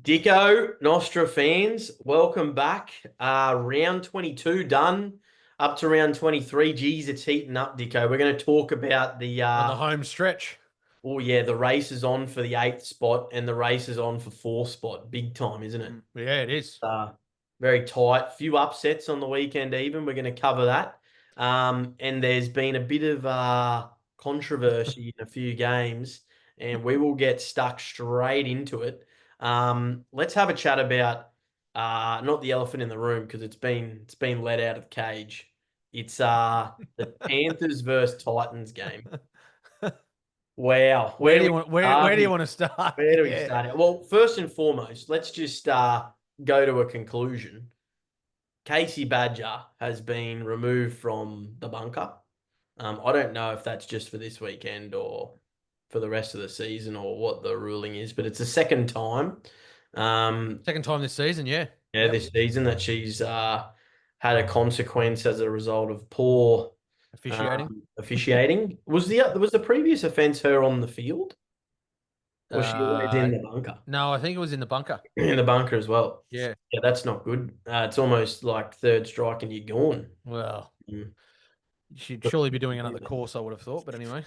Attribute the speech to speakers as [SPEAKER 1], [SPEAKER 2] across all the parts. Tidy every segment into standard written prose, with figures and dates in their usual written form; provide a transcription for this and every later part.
[SPEAKER 1] Dicko, Nostra fans, welcome back. Round 22 done, up to round 23. Geez, it's heating up, Dicko. We're going to talk about
[SPEAKER 2] On the home stretch.
[SPEAKER 1] the race is on for the eighth spot and the race is on for fourth spot. Big time, isn't it?
[SPEAKER 2] Yeah, it is.
[SPEAKER 1] Very tight. Few upsets on the weekend even. We're going to cover that. And there's been a bit of controversy in a few games, and we will get stuck straight into it. Let's have a chat about not the elephant in the room because it's been let out of the cage. It's the Panthers versus Titans game. Wow.
[SPEAKER 2] Where do you want where do you want to start?
[SPEAKER 1] Where do we
[SPEAKER 2] Yeah.
[SPEAKER 1] start? Well, first and foremost, let's just go to a conclusion. Casey Badger has been removed from the bunker. I don't know if that's just for this weekend or for the rest of the season or what the ruling is, but it's the second time.
[SPEAKER 2] Second time this season, yeah.
[SPEAKER 1] Yeah, this season that she's had a consequence as a result of poor officiating. Was the previous offence her on the field? Or was she always in the bunker?
[SPEAKER 2] No, I think it was in the bunker.
[SPEAKER 1] In the bunker as well.
[SPEAKER 2] Yeah.
[SPEAKER 1] Yeah, that's not good. It's almost like third strike and you're gone.
[SPEAKER 2] Well,
[SPEAKER 1] Mm.
[SPEAKER 2] she'd surely be doing another course, I would have thought. But anyway.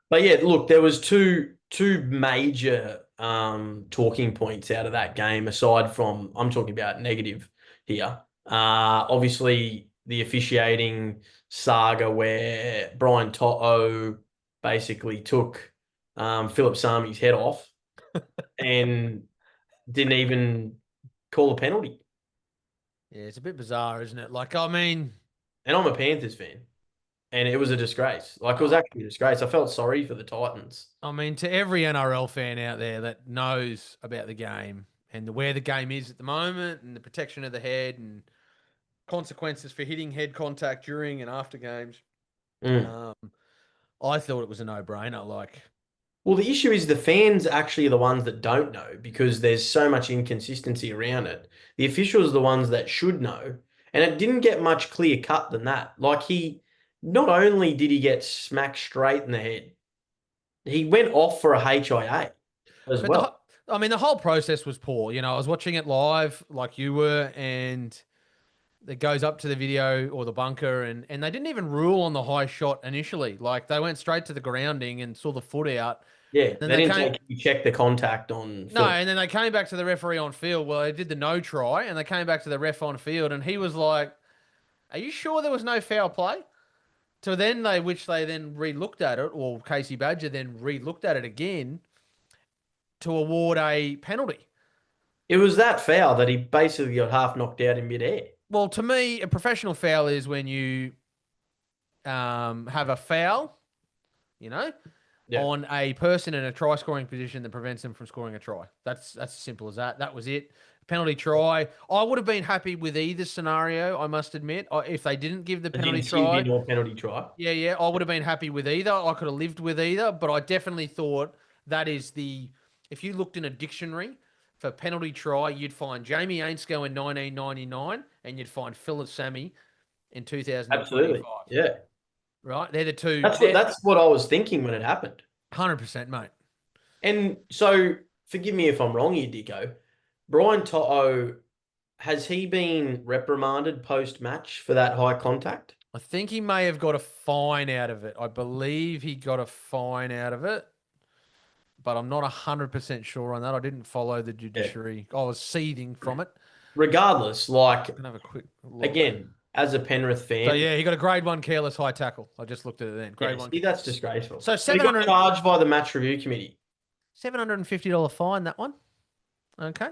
[SPEAKER 1] But yeah, look, there was two major talking points out of that game, aside from I'm talking about negative here. Obviously the officiating saga where Brian Toto basically took Philip Sami's head off and didn't even call a penalty.
[SPEAKER 2] Yeah, it's a bit bizarre, isn't it? Like, I mean,
[SPEAKER 1] And I'm a Panthers fan. And it was a disgrace. Like, it was actually a disgrace. I felt sorry for the Titans.
[SPEAKER 2] to every NRL fan out there that knows about the game and where the game is at the moment and the protection of the head and consequences for hitting head contact during and after games.
[SPEAKER 1] Mm.
[SPEAKER 2] I thought it was a no-brainer. Like,
[SPEAKER 1] Well, the issue is the fans actually are the ones that don't know because there's so much inconsistency around it. The officials are the ones that should know. And it didn't get much clear cut than that. Like, not only did he get smacked straight in the head, he went off for a HIA as
[SPEAKER 2] but
[SPEAKER 1] well.
[SPEAKER 2] the whole process was poor. You know, I was watching it live like you were, and it goes up to the video or the bunker, and they didn't even rule on the high shot initially. Like, they went straight to the grounding and saw the foot out.
[SPEAKER 1] Yeah,
[SPEAKER 2] Then
[SPEAKER 1] they didn't say, "Can you check the contact on
[SPEAKER 2] No,
[SPEAKER 1] film?"
[SPEAKER 2] and then they came back to the referee on field. Well, they did the no try, and they came back to the ref on field, and he was like, "Are you sure there was no foul play?" So then which they then re-looked at it, or Casey Badger then re-looked at it again to award a penalty.
[SPEAKER 1] It was that foul that he basically got half knocked out in midair.
[SPEAKER 2] Well, to me, a professional foul is when you have a foul, you know,
[SPEAKER 1] Yeah.
[SPEAKER 2] on a person in a try scoring position that prevents them from scoring a try. That's as simple as that. That was it. Penalty try. I would have been happy with either scenario, I must admit. If they didn't give the penalty try.
[SPEAKER 1] Or penalty try.
[SPEAKER 2] Yeah, I would have been happy with either. I could have lived with either, but I definitely thought that is if you looked in a dictionary for penalty try, you'd find Jamie Ainscough in 1999 and you'd find Philip Sammy in 2025.
[SPEAKER 1] Absolutely. Yeah.
[SPEAKER 2] Right? They're the two.
[SPEAKER 1] That's what I was thinking when it happened.
[SPEAKER 2] 100%, mate.
[SPEAKER 1] And so, forgive me if I'm wrong here, Dicko. Brian Toto, has he been reprimanded post-match for that high contact?
[SPEAKER 2] I think he may have got a fine out of it. I believe he got a fine out of it, but I'm not 100% sure on that. I didn't follow the judiciary. Yeah. I was seething from it.
[SPEAKER 1] Regardless, like,
[SPEAKER 2] I'm gonna have a quick look.
[SPEAKER 1] Again, as a Penrith fan.
[SPEAKER 2] So, yeah, he got a grade 1 careless high tackle. I just looked at it then. Grade 1.
[SPEAKER 1] See, that's disgraceful.
[SPEAKER 2] So,
[SPEAKER 1] he got charged by the match review committee.
[SPEAKER 2] $750 fine, that one. Okay.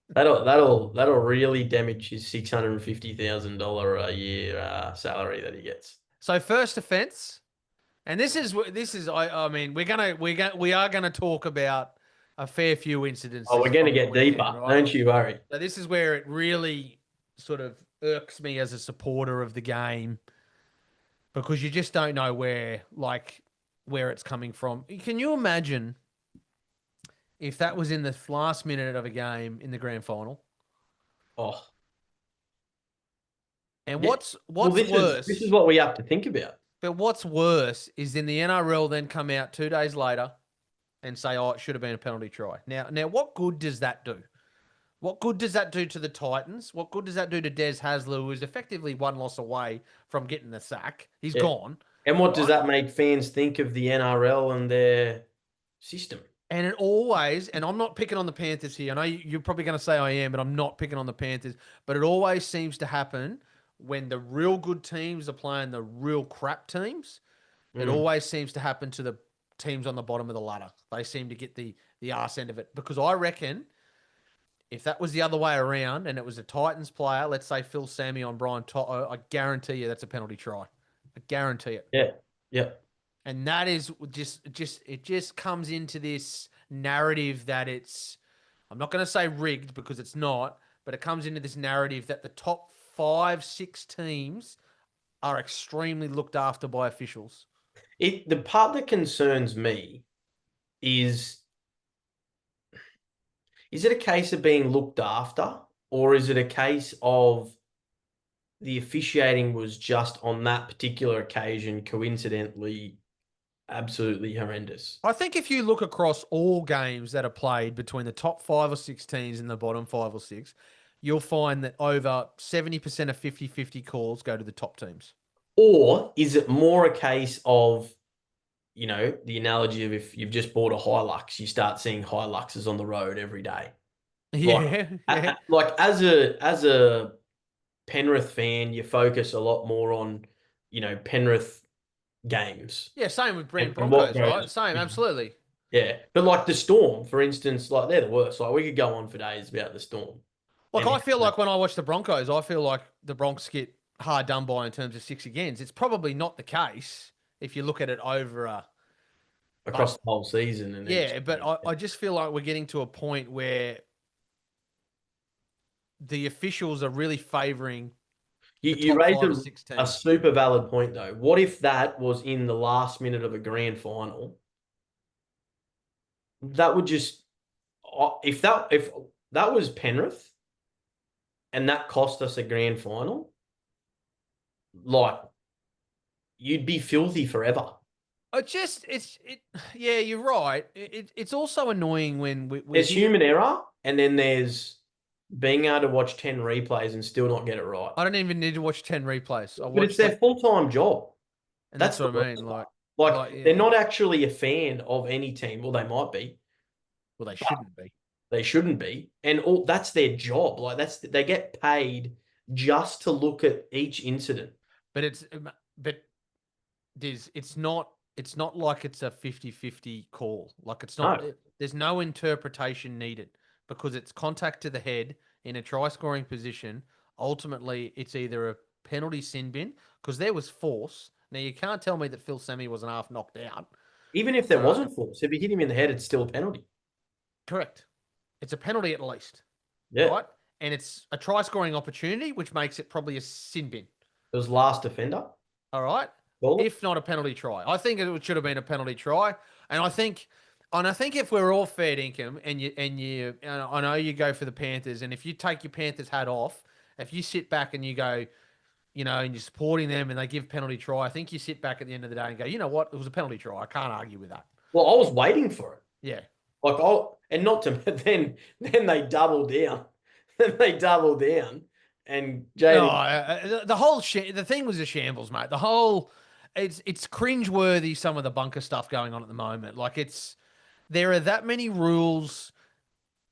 [SPEAKER 1] That'll really damage his $650,000 a year salary that he gets.
[SPEAKER 2] So first offence, and this is I mean we are gonna talk about a fair few incidents.
[SPEAKER 1] Oh, we're gonna get deeper, right? Don't you worry.
[SPEAKER 2] So this is where it really sort of irks me as a supporter of the game because you just don't know where it's coming from. Can you imagine if that was in the last minute of a game in the grand final?
[SPEAKER 1] Oh.
[SPEAKER 2] And what's worse?
[SPEAKER 1] This is what we have to think about.
[SPEAKER 2] But what's worse is then the NRL then come out 2 days later and say, "Oh, it should have been a penalty try." Now, what good does that do? What good does that do to the Titans? What good does that do to Des Hasler, who is effectively one loss away from getting the sack? He's
[SPEAKER 1] Yeah.
[SPEAKER 2] gone,
[SPEAKER 1] And what does
[SPEAKER 2] right?
[SPEAKER 1] that make fans think of the NRL and their system?
[SPEAKER 2] And it always, and I'm not picking on the Panthers here. I know you're probably going to say I am, but I'm not picking on the Panthers. But it always seems to happen when the real good teams are playing the real crap teams. It
[SPEAKER 1] Mm.
[SPEAKER 2] always seems to happen to the teams on the bottom of the ladder. They seem to get the arse end of it because I reckon if that was the other way around and it was a Titans player, let's say Phil Sammy on Brian Toto, I guarantee you that's a penalty try. I guarantee it.
[SPEAKER 1] Yeah. Yeah.
[SPEAKER 2] And that is just it just comes into this narrative that it's I'm not going to say rigged because it's not, but it comes into this narrative that the top 5, 6 teams are extremely looked after by officials.
[SPEAKER 1] The part that concerns me is it a case of being looked after, or is it a case of the officiating was just on that particular occasion coincidentally absolutely horrendous?
[SPEAKER 2] I think if you look across all games that are played between the top 5 or 6 teams and the bottom 5 or 6, you'll find that over 70% of 50-50 calls go to the top teams.
[SPEAKER 1] Or is it more a case of, the analogy of if you've just bought a Hilux, you start seeing Hiluxes on the road every day. Like,
[SPEAKER 2] Yeah, yeah.
[SPEAKER 1] like as a Penrith fan, you focus a lot more on, Penrith games
[SPEAKER 2] Yeah, same with Brent
[SPEAKER 1] and what
[SPEAKER 2] Broncos,
[SPEAKER 1] goes.
[SPEAKER 2] right? Same, absolutely.
[SPEAKER 1] Yeah, but like the Storm, for instance, like they're the worst. Like we could go on for days about the Storm
[SPEAKER 2] Like
[SPEAKER 1] and
[SPEAKER 2] I feel like when I watch the Broncos, I feel like the Bronx get hard done by in terms of six against. It's probably not the case if you look at it over a
[SPEAKER 1] across
[SPEAKER 2] but
[SPEAKER 1] the whole season and each
[SPEAKER 2] yeah, but
[SPEAKER 1] game.
[SPEAKER 2] I just feel like we're getting to a point where the officials are really favouring
[SPEAKER 1] You
[SPEAKER 2] the
[SPEAKER 1] you
[SPEAKER 2] top
[SPEAKER 1] raise
[SPEAKER 2] five or
[SPEAKER 1] a,
[SPEAKER 2] six
[SPEAKER 1] a
[SPEAKER 2] teams.
[SPEAKER 1] super valid point though. What if that was in the last minute of a grand final? That would just if that was Penrith and that cost us a grand final, like you'd be filthy forever.
[SPEAKER 2] Yeah, you're right. It's also annoying when we
[SPEAKER 1] There's
[SPEAKER 2] hear.
[SPEAKER 1] human error, and then there's being able to watch 10 replays and still not get it right.
[SPEAKER 2] I don't even need to watch 10 replays. I
[SPEAKER 1] But it's
[SPEAKER 2] watched
[SPEAKER 1] their
[SPEAKER 2] it,
[SPEAKER 1] full-time job.
[SPEAKER 2] and
[SPEAKER 1] That's
[SPEAKER 2] that's
[SPEAKER 1] the
[SPEAKER 2] what I
[SPEAKER 1] worst
[SPEAKER 2] mean.
[SPEAKER 1] part.
[SPEAKER 2] Like
[SPEAKER 1] Like they're
[SPEAKER 2] yeah.
[SPEAKER 1] not actually a fan of any team. Well, they might be,
[SPEAKER 2] Well, they
[SPEAKER 1] but
[SPEAKER 2] shouldn't be.
[SPEAKER 1] they shouldn't be. And all that's their job. Like they get paid just to look at each incident.
[SPEAKER 2] But but it's not like it's a 50-50 call. Like it's not
[SPEAKER 1] No.
[SPEAKER 2] there's no interpretation needed because it's contact to the head in a try scoring position. Ultimately, it's either a penalty sin bin because there was force. Now you can't tell me that Phil Semi wasn't half knocked out.
[SPEAKER 1] Even if there
[SPEAKER 2] All right.
[SPEAKER 1] wasn't force, if you hit him in the head, it's still a penalty.
[SPEAKER 2] Correct. It's a penalty at least.
[SPEAKER 1] Yeah.
[SPEAKER 2] Right? And it's a try scoring opportunity, which makes it probably a sin bin.
[SPEAKER 1] It was last defender.
[SPEAKER 2] All right.
[SPEAKER 1] Call it.
[SPEAKER 2] If not a penalty try. I think it should have been a penalty try. And I think if we're all fair income and I know you go for the Panthers, and if you take your Panthers hat off, if you sit back and you go, and you're supporting them and they give penalty try, I think you sit back at the end of the day and go, you know what? It was a penalty try. I can't argue with that.
[SPEAKER 1] Well, I was waiting for it.
[SPEAKER 2] Yeah.
[SPEAKER 1] Like and not to then they double down. Then they double down and
[SPEAKER 2] No,
[SPEAKER 1] Jaden.
[SPEAKER 2] the thing was a shambles, mate. It's cringeworthy some of the bunker stuff going on at the moment. Like there are that many rules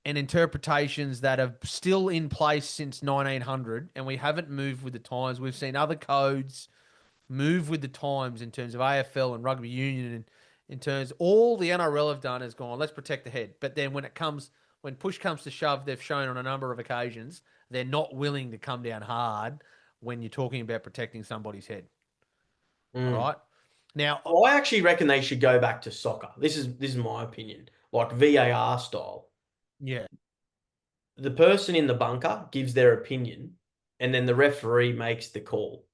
[SPEAKER 2] and interpretations that are still in place since 1900, and we haven't moved with the times. We've seen other codes move with the times in terms of AFL and rugby union, and in terms all the NRL have done is gone, let's protect the head. But then when push comes to shove, they've shown on a number of occasions they're not willing to come down hard when you're talking about protecting somebody's head. All
[SPEAKER 1] Mm.
[SPEAKER 2] right. Now,
[SPEAKER 1] Well, I actually reckon they should go back to soccer. This is my opinion. Like VAR style.
[SPEAKER 2] yeah,
[SPEAKER 1] The person in the bunker gives their opinion, and then the referee makes the call.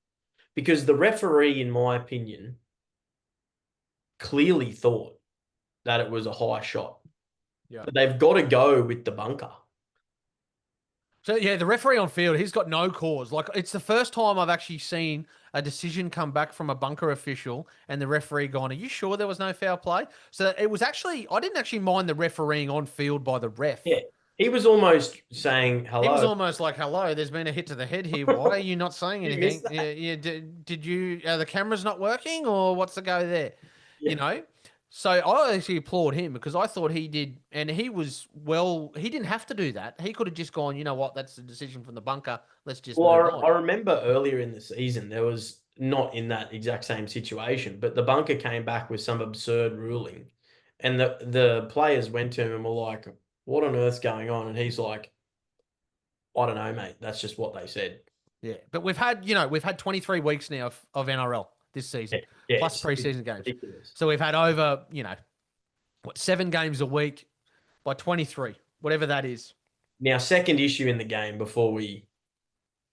[SPEAKER 1] Because the referee, in my opinion, clearly thought that it was a high shot.
[SPEAKER 2] yeah.
[SPEAKER 1] But they've got to go with the bunker.
[SPEAKER 2] So yeah, the referee on field, he's got no cause. Like it's the first time I've actually seen a decision come back from a bunker official and the referee gone, "Are you sure there was no foul play?" So it was actually I didn't actually mind the refereeing on field by the ref.
[SPEAKER 1] Yeah. He was almost saying
[SPEAKER 2] He was
[SPEAKER 1] hello.
[SPEAKER 2] almost like, "Hello, there's been a hit to the head here. Why are you not saying
[SPEAKER 1] You missed
[SPEAKER 2] anything?
[SPEAKER 1] that.
[SPEAKER 2] Did you are the cameras not working or what's the go there?" You
[SPEAKER 1] Yeah.
[SPEAKER 2] know. So I actually applaud him because I thought he did, and he was well. He didn't have to do that. He could have just gone, you know what? That's the decision from the bunker. Let's just
[SPEAKER 1] Well,
[SPEAKER 2] move
[SPEAKER 1] I
[SPEAKER 2] on.
[SPEAKER 1] remember earlier in the season, there was not in that exact same situation, but the bunker came back with some absurd ruling. And the players went to him and were like, what on earth's going on? And he's like, I don't know, mate. That's just what they said.
[SPEAKER 2] Yeah, but we've had 23 weeks now of NRL this
[SPEAKER 1] Yeah,
[SPEAKER 2] season,
[SPEAKER 1] yeah,
[SPEAKER 2] plus
[SPEAKER 1] it's
[SPEAKER 2] preseason games.
[SPEAKER 1] ridiculous.
[SPEAKER 2] So we've had over, what, 7 games a week by 23, whatever that is.
[SPEAKER 1] Now, second issue in the game before we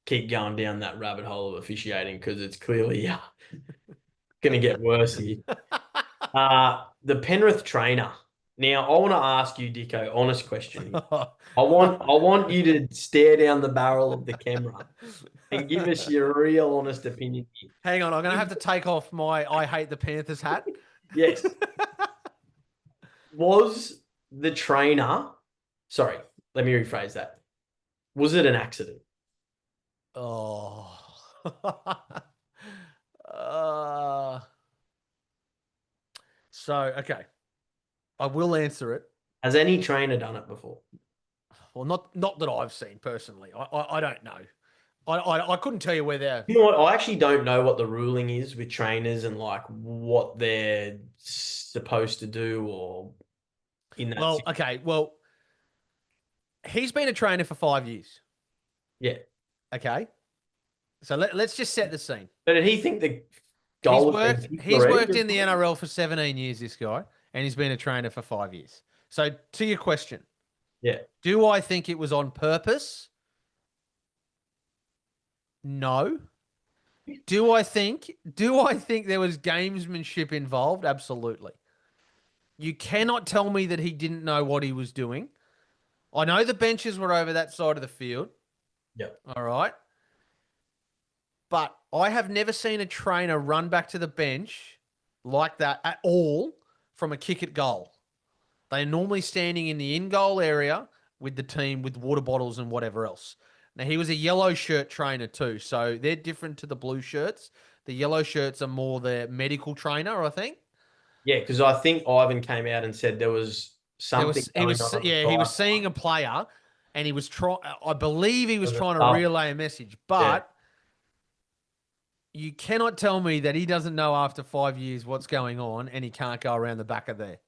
[SPEAKER 1] keep going down that rabbit hole of officiating, because it's clearly going to get worse here. The Penrith trainer. Now, I want to ask you, Dicko, honest question here. I want you to stare down the barrel of the camera and give us your real honest opinion here.
[SPEAKER 2] Hang on, I'm gonna have to take off my I hate the Panthers hat.
[SPEAKER 1] Yes. Was the trainer, sorry, let me rephrase that. Was it an accident?
[SPEAKER 2] Oh. uh, okay, I will answer it.
[SPEAKER 1] Has any trainer done it before?
[SPEAKER 2] Well, not that I've seen personally. I don't know. I couldn't tell you where they're.
[SPEAKER 1] You know what? I actually don't know what the ruling is with trainers and like what they're supposed to do or in that.
[SPEAKER 2] Well, okay. Well, he's been a trainer for 5 years.
[SPEAKER 1] Yeah.
[SPEAKER 2] Okay. So let's just set the scene.
[SPEAKER 1] But did he think the
[SPEAKER 2] He's
[SPEAKER 1] goal has been
[SPEAKER 2] worked
[SPEAKER 1] kicked
[SPEAKER 2] he's
[SPEAKER 1] already?
[SPEAKER 2] worked in the NRL for 17 years, this guy, and he's been a trainer for 5 years. So to your question,
[SPEAKER 1] Yeah.
[SPEAKER 2] do I think it was on purpose? No. Do I think there was gamesmanship involved? Absolutely. You cannot tell me that he didn't know what he was doing. I know the benches were over that side of the field.
[SPEAKER 1] Yeah.
[SPEAKER 2] All right. But I have never seen a trainer run back to the bench like that at all from a kick at goal. They're normally standing in the in goal area with the team with water bottles and whatever else. Now, he was a yellow shirt trainer too, so they're different to the blue shirts. The yellow shirts are more the medical trainer, I think.
[SPEAKER 1] Yeah, because I think Ivan came out and said there was
[SPEAKER 2] There
[SPEAKER 1] something
[SPEAKER 2] was he
[SPEAKER 1] going
[SPEAKER 2] was
[SPEAKER 1] on the
[SPEAKER 2] yeah he was seeing
[SPEAKER 1] sideline.
[SPEAKER 2] a player, and he was trying. I believe he was
[SPEAKER 1] There was
[SPEAKER 2] trying to
[SPEAKER 1] stuff.
[SPEAKER 2] relay a message,
[SPEAKER 1] Yeah.
[SPEAKER 2] but you cannot tell me that he doesn't know after 5 years what's going on, and he can't go around the back of there.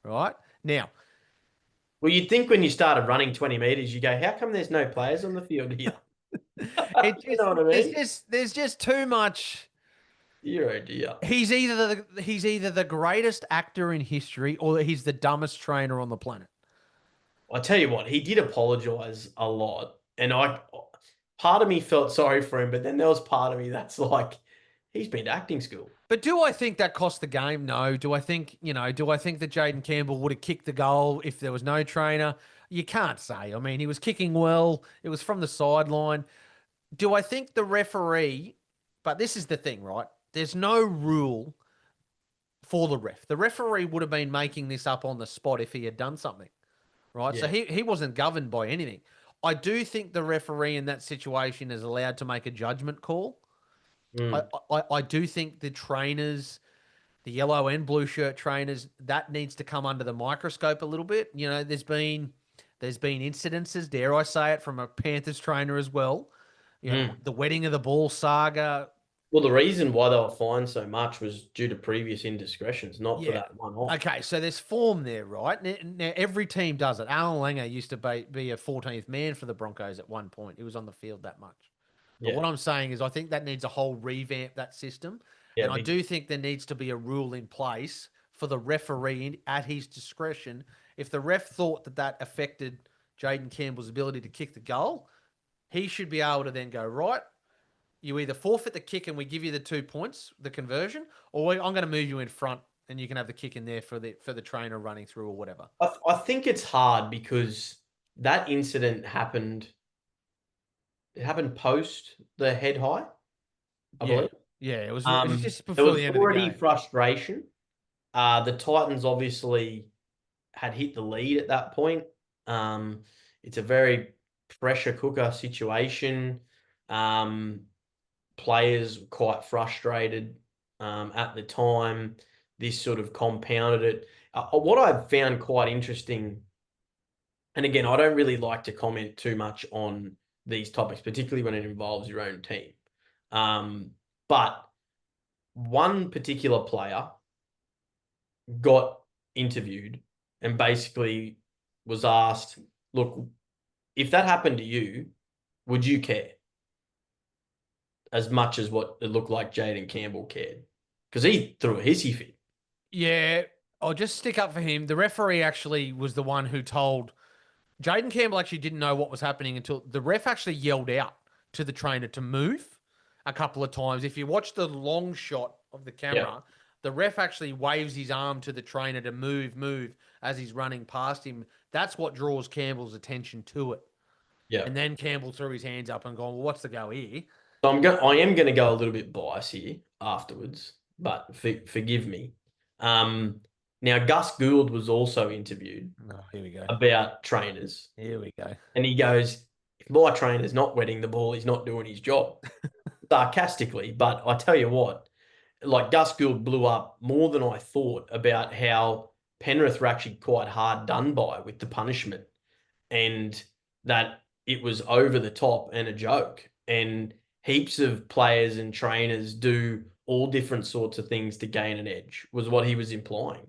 [SPEAKER 2] Right now,
[SPEAKER 1] Well, you'd think when you started running 20 meters, you go, how come there's no players on the field here?
[SPEAKER 2] it
[SPEAKER 1] You
[SPEAKER 2] just
[SPEAKER 1] know what I
[SPEAKER 2] there's
[SPEAKER 1] mean?
[SPEAKER 2] just there's just too much.
[SPEAKER 1] Dear, oh dear.
[SPEAKER 2] He's either the greatest actor in history or he's the dumbest trainer on the planet.
[SPEAKER 1] I tell you what, he did apologize a lot. And part of me felt sorry for him, but then there was part of me that's like, he's been to acting school.
[SPEAKER 2] But do I think that cost the game? No. Do I think that Jaden Campbell would have kicked the goal if there was no trainer? You can't say. I mean, he was kicking well. It was from the sideline. Do I think the referee, but this is the thing, right? There's no rule for the ref. The referee would have been making this up on the spot if he had done something, right? So
[SPEAKER 1] Yeah.
[SPEAKER 2] he wasn't governed by anything. I do think the referee in that situation is allowed to make a judgment call. I,
[SPEAKER 1] Mm.
[SPEAKER 2] I do think the trainers, the yellow and blue shirt trainers, that needs to come under the microscope a little bit. There's been incidences, dare I say it, from a Panthers trainer as well.
[SPEAKER 1] Mm.
[SPEAKER 2] The wedding of the ball saga.
[SPEAKER 1] Well, the reason why they were fined so much was due to previous indiscretions, not for
[SPEAKER 2] Yeah.
[SPEAKER 1] that one off.
[SPEAKER 2] Okay, so there's form there, right? Now every team does it. Alan Langer used to be a 14th man for the Broncos at one point. He was on the field that much. But
[SPEAKER 1] Yeah.
[SPEAKER 2] what I'm saying is I think that needs a whole revamp, that system.
[SPEAKER 1] Yeah.
[SPEAKER 2] And I do think there needs to be a rule in place for the referee at his discretion. If the ref thought that affected Jaden Campbell's ability to kick the goal, he should be able to then go, right, you either forfeit the kick and we give you the 2 points, the conversion, or I'm going to move you in front and you can have the kick in there for the trainer running through or whatever.
[SPEAKER 1] I think it's hard because that incident happened it happened post the head high, I
[SPEAKER 2] Yeah,
[SPEAKER 1] believe.
[SPEAKER 2] yeah. It was just
[SPEAKER 1] There
[SPEAKER 2] before
[SPEAKER 1] was
[SPEAKER 2] the end of the
[SPEAKER 1] already
[SPEAKER 2] game.
[SPEAKER 1] frustration. The Titans obviously had hit the lead at that point. Um, it's a very pressure cooker situation. Um, Players were quite frustrated at the time. This sort of compounded it. What I found quite interesting, and again, I don't really like to comment too much on these topics, particularly when it involves your own team. But one particular player got interviewed and basically was asked, look, if that happened to you, would you care as much as what it looked like Jaden Campbell cared? Because he threw a hissy fit.
[SPEAKER 2] Yeah, I'll just stick up for him. The referee actually was the one who told Jaden Campbell actually didn't know what was happening until the ref actually yelled out to the trainer to move a couple of times. If you watch the long shot of the
[SPEAKER 1] Yeah,
[SPEAKER 2] camera, the ref actually waves his arm to the trainer to move, move as he's running past him. That's what draws Campbell's attention to it.
[SPEAKER 1] yeah.
[SPEAKER 2] And then Campbell threw his hands up and gone, well, what's the go here?
[SPEAKER 1] So I am going to go a little bit biased here afterwards, but forgive me. Um, Now Gus Gould was also interviewed
[SPEAKER 2] Oh, here we go.
[SPEAKER 1] about trainers,
[SPEAKER 2] Here we go.
[SPEAKER 1] and he goes, "If my trainer's not wetting the ball, he's not doing his job." Sarcastically, but I tell you what, like Gus Gould blew up more than I thought about how Penrith were actually quite hard done by with the punishment, and that it was over the top and a joke. And heaps of players and trainers do all different sorts of things to gain an edge, was what he was implying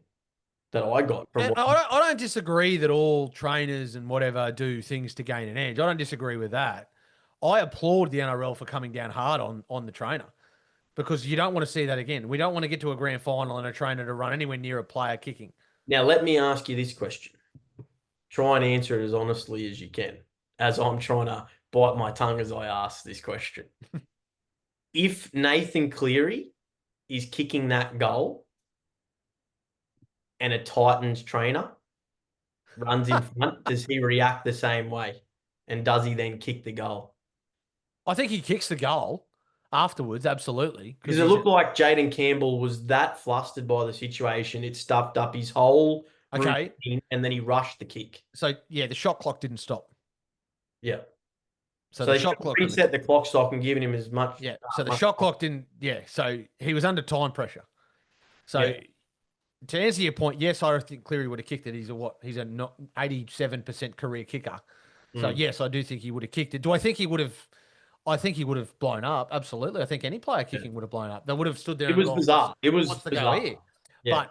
[SPEAKER 1] that I got from
[SPEAKER 2] And
[SPEAKER 1] what.
[SPEAKER 2] I don't disagree that all trainers and whatever do things to gain an edge. I don't disagree with that. I applaud the NRL for coming down hard on the trainer because you don't want to see that again. We don't want to get to a grand final and a trainer to run anywhere near a player kicking.
[SPEAKER 1] Now, let me ask you this question. Try and answer it as honestly as you can, as I'm trying to bite my tongue as I ask this question. If Nathan Cleary is kicking that goal and a Titans trainer runs in front, does he react the same way? And does he then kick the goal?
[SPEAKER 2] I think he kicks the goal afterwards, absolutely, because
[SPEAKER 1] Because it looked like Jaden Campbell was that flustered by the situation, it stuffed up his whole
[SPEAKER 2] okay.
[SPEAKER 1] routine, and then he rushed the kick.
[SPEAKER 2] So yeah, the shot clock didn't stop.
[SPEAKER 1] Yeah.
[SPEAKER 2] So
[SPEAKER 1] So
[SPEAKER 2] the
[SPEAKER 1] they should
[SPEAKER 2] shot
[SPEAKER 1] have
[SPEAKER 2] clock on the
[SPEAKER 1] reset the clock stock and given him as much.
[SPEAKER 2] yeah. So the
[SPEAKER 1] Much
[SPEAKER 2] shot
[SPEAKER 1] time.
[SPEAKER 2] clock didn't. Yeah. So he was under time pressure. So
[SPEAKER 1] Yeah.
[SPEAKER 2] to answer your point, yes, I think Cleary would have kicked it. He's a what? He's a not 87% career kicker. So
[SPEAKER 1] Mm.
[SPEAKER 2] yes, I do think he would have kicked it. Do I think he would have? I think he would have blown up. Absolutely. I think any player
[SPEAKER 1] Yeah.
[SPEAKER 2] kicking would have blown up. They would have stood there
[SPEAKER 1] It
[SPEAKER 2] and
[SPEAKER 1] was
[SPEAKER 2] gone, "What's
[SPEAKER 1] bizarre. It was
[SPEAKER 2] what's the go
[SPEAKER 1] bizarre.
[SPEAKER 2] here?"
[SPEAKER 1] Yeah.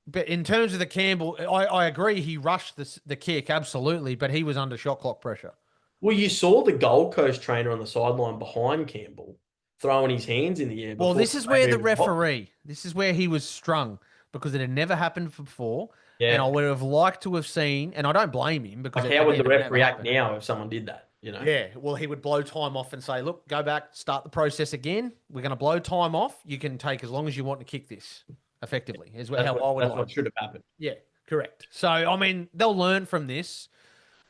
[SPEAKER 2] But in terms of the Campbell, I agree. He rushed the kick absolutely, but he was under shot clock pressure.
[SPEAKER 1] Well, you saw the Gold Coast trainer on the sideline behind Campbell throwing his hands in the air
[SPEAKER 2] Well,
[SPEAKER 1] before
[SPEAKER 2] this is
[SPEAKER 1] the
[SPEAKER 2] where
[SPEAKER 1] game
[SPEAKER 2] the
[SPEAKER 1] even got.
[SPEAKER 2] referee, this is where he was strung because it had never happened before. And I
[SPEAKER 1] Yeah.
[SPEAKER 2] would have liked to have seen, and I don't blame him because
[SPEAKER 1] Like, how would
[SPEAKER 2] again,
[SPEAKER 1] the
[SPEAKER 2] it
[SPEAKER 1] ref
[SPEAKER 2] never
[SPEAKER 1] react
[SPEAKER 2] happened.
[SPEAKER 1] now if someone did that? You know?
[SPEAKER 2] Yeah, well, he would blow time off and say, "Look, go back, start the process again. We're going to blow time off. You can take as long as you want to kick this effectively." Is how I would
[SPEAKER 1] That's
[SPEAKER 2] like.
[SPEAKER 1] what should have happened.
[SPEAKER 2] Yeah, correct. So, I mean, they'll learn from this,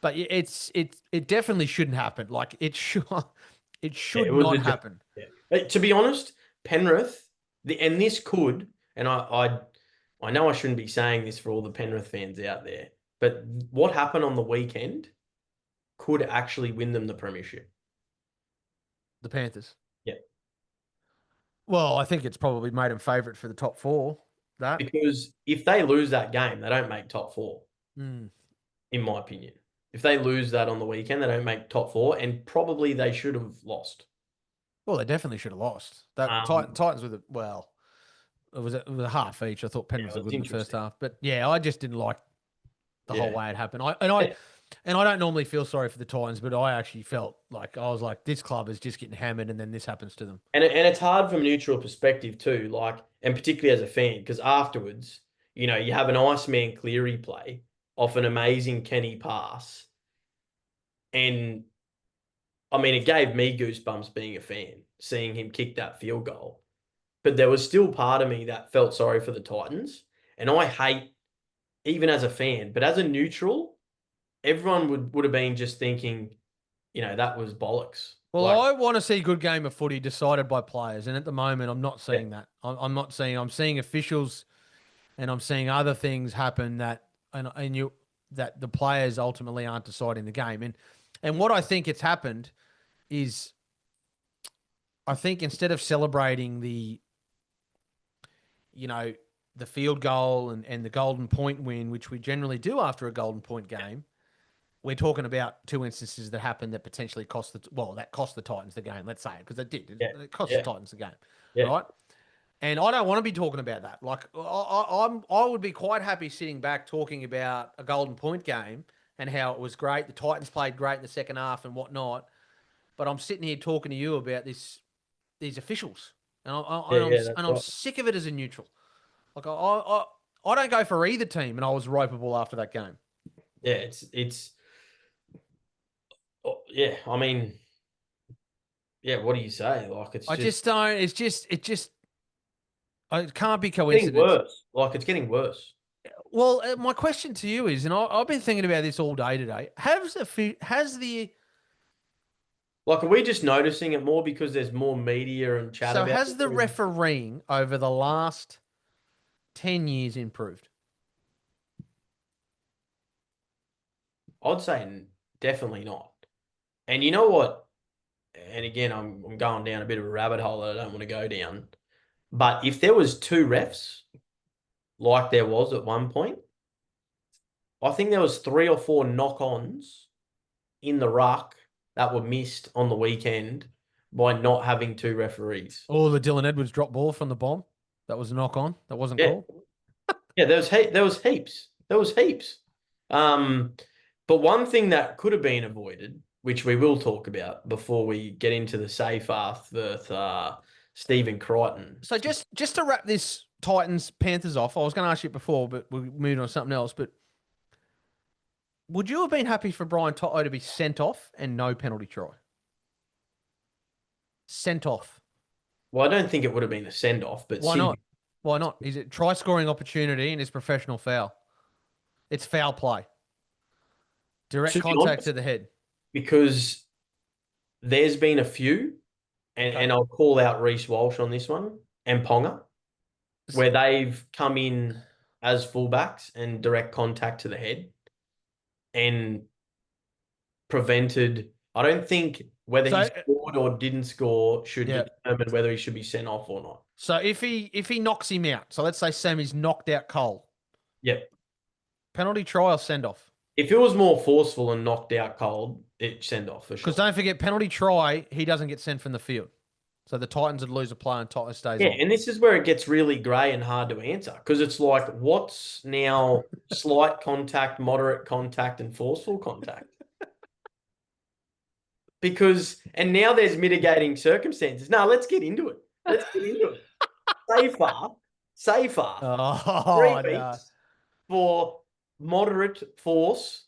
[SPEAKER 2] but it definitely shouldn't happen. Like it should, it
[SPEAKER 1] Yeah,
[SPEAKER 2] should
[SPEAKER 1] it was a
[SPEAKER 2] not
[SPEAKER 1] joke.
[SPEAKER 2] happen.
[SPEAKER 1] Yeah. To be honest, Penrith, and this could, and I know I shouldn't be saying this for all the Penrith fans out there, but what happened on the weekend could actually win them the premiership.
[SPEAKER 2] The Panthers.
[SPEAKER 1] Yeah.
[SPEAKER 2] Well, I think it's probably made them favourite for the top four. That.
[SPEAKER 1] Because if they lose that game, they don't make top four,
[SPEAKER 2] Mm.
[SPEAKER 1] in my opinion. If they lose that on the weekend, they don't make top four, and probably they should have lost.
[SPEAKER 2] Well, they definitely should have lost. That
[SPEAKER 1] Um,
[SPEAKER 2] Titans with it. Well, it was a half each. I thought
[SPEAKER 1] yeah,
[SPEAKER 2] Penrith were
[SPEAKER 1] it's
[SPEAKER 2] good in the first
[SPEAKER 1] interesting.
[SPEAKER 2] half, but yeah, I just didn't like the whole
[SPEAKER 1] Yeah.
[SPEAKER 2] way it happened. I don't normally feel sorry for the Titans, but I actually felt like I was like, this club is just getting hammered, and then this happens to them.
[SPEAKER 1] And it's hard from a neutral perspective too, like, and particularly as a fan, because afterwards, you have an Iceman Cleary play off an amazing Kenny pass. And I mean, it gave me goosebumps being a fan, seeing him kick that field goal. But there was still part of me that felt sorry for the Titans. And I hate, even as a fan, but as a neutral, everyone would have been just thinking, that was bollocks.
[SPEAKER 2] Well,
[SPEAKER 1] Like,
[SPEAKER 2] I want to see a good game of footy decided by players, and at the moment, I'm not
[SPEAKER 1] yeah,
[SPEAKER 2] seeing that. I'm not seeing. I'm seeing officials, and I'm seeing other things happen that the players ultimately aren't deciding the game. And what I think it's happened is, I think instead of celebrating you know, the field goal and the golden point win, which we generally do after a golden point game, we're talking about two instances that happened that potentially that cost the Titans the game. Let's say it because it did.
[SPEAKER 1] yeah,
[SPEAKER 2] It cost the
[SPEAKER 1] yeah,
[SPEAKER 2] Titans the game,
[SPEAKER 1] yeah,
[SPEAKER 2] right? And I don't want to be talking about that. Like I would be quite happy sitting back talking about a golden point game and how it was great. The Titans played great in the second half and whatnot. But I'm sitting here talking to you about these officials,
[SPEAKER 1] yeah, yeah. That's
[SPEAKER 2] I'm
[SPEAKER 1] right.
[SPEAKER 2] sick of it as a neutral. Like I don't go for either team, and I was ropeable after that game.
[SPEAKER 1] Yeah, it's. Yeah. I mean, yeah. What do you say? Like, it's
[SPEAKER 2] I
[SPEAKER 1] just
[SPEAKER 2] just don't. It can't be
[SPEAKER 1] getting
[SPEAKER 2] coincidence.
[SPEAKER 1] worse. Like, it's getting worse.
[SPEAKER 2] Well, my question to you is, and I've been thinking about this all day today. Has the
[SPEAKER 1] Like, are we just noticing it more because there's more media and chat
[SPEAKER 2] so
[SPEAKER 1] about
[SPEAKER 2] has the
[SPEAKER 1] it?
[SPEAKER 2] refereeing over the last 10 years improved?
[SPEAKER 1] I'd say definitely not. And you know what? And again, I'm going down a bit of a rabbit hole that I don't want to go down. But if there was two refs, like there was at one point, I think there was 3 or 4 knock-ons in the ruck that were missed on the weekend by not having two referees.
[SPEAKER 2] Oh, the Dylan Edwards drop ball from the bomb. That was a knock on. That wasn't
[SPEAKER 1] Yeah,
[SPEAKER 2] called.
[SPEAKER 1] yeah. There was heaps. There was heaps. Um, but one thing that could have been avoided, which we will talk about before we get into the safe path with Stephen Crichton.
[SPEAKER 2] So just to wrap this Titans Panthers off, I was going to ask you before, but we moved on to something else. But would you have been happy for Brian Toto to be sent off and no penalty try? Sent off.
[SPEAKER 1] Well, I don't think it would have been a send off, but
[SPEAKER 2] Why not?
[SPEAKER 1] Sydney.
[SPEAKER 2] Why not? Is it try scoring opportunity and it's professional foul? It's foul play. Direct
[SPEAKER 1] To be
[SPEAKER 2] contact to
[SPEAKER 1] honest,
[SPEAKER 2] the head.
[SPEAKER 1] because there's been a few, and,
[SPEAKER 2] Okay.
[SPEAKER 1] and I'll call out Reece Walsh on this one and Ponga, where they've come in as fullbacks and direct contact to the head and prevented. I don't think whether he
[SPEAKER 2] So
[SPEAKER 1] scored or didn't score should
[SPEAKER 2] yeah.
[SPEAKER 1] determine whether he should be sent off or not.
[SPEAKER 2] So if he knocks him out, so let's say Sammy's knocked out Cole,
[SPEAKER 1] Yep.
[SPEAKER 2] penalty try or send off.
[SPEAKER 1] If it was more forceful and knocked out cold, it send off for
[SPEAKER 2] Because
[SPEAKER 1] sure.
[SPEAKER 2] don't forget, penalty try, he doesn't get sent from the field. So the Titans would lose a player and Toto stays
[SPEAKER 1] Yeah,
[SPEAKER 2] on.
[SPEAKER 1] and this is where it gets really grey and hard to answer because it's like, what's now slight contact, moderate contact, and forceful contact? And now there's mitigating circumstances. No, let's get into it. Let's get into it. Safer, three
[SPEAKER 2] Oh no.
[SPEAKER 1] weeks for moderate force.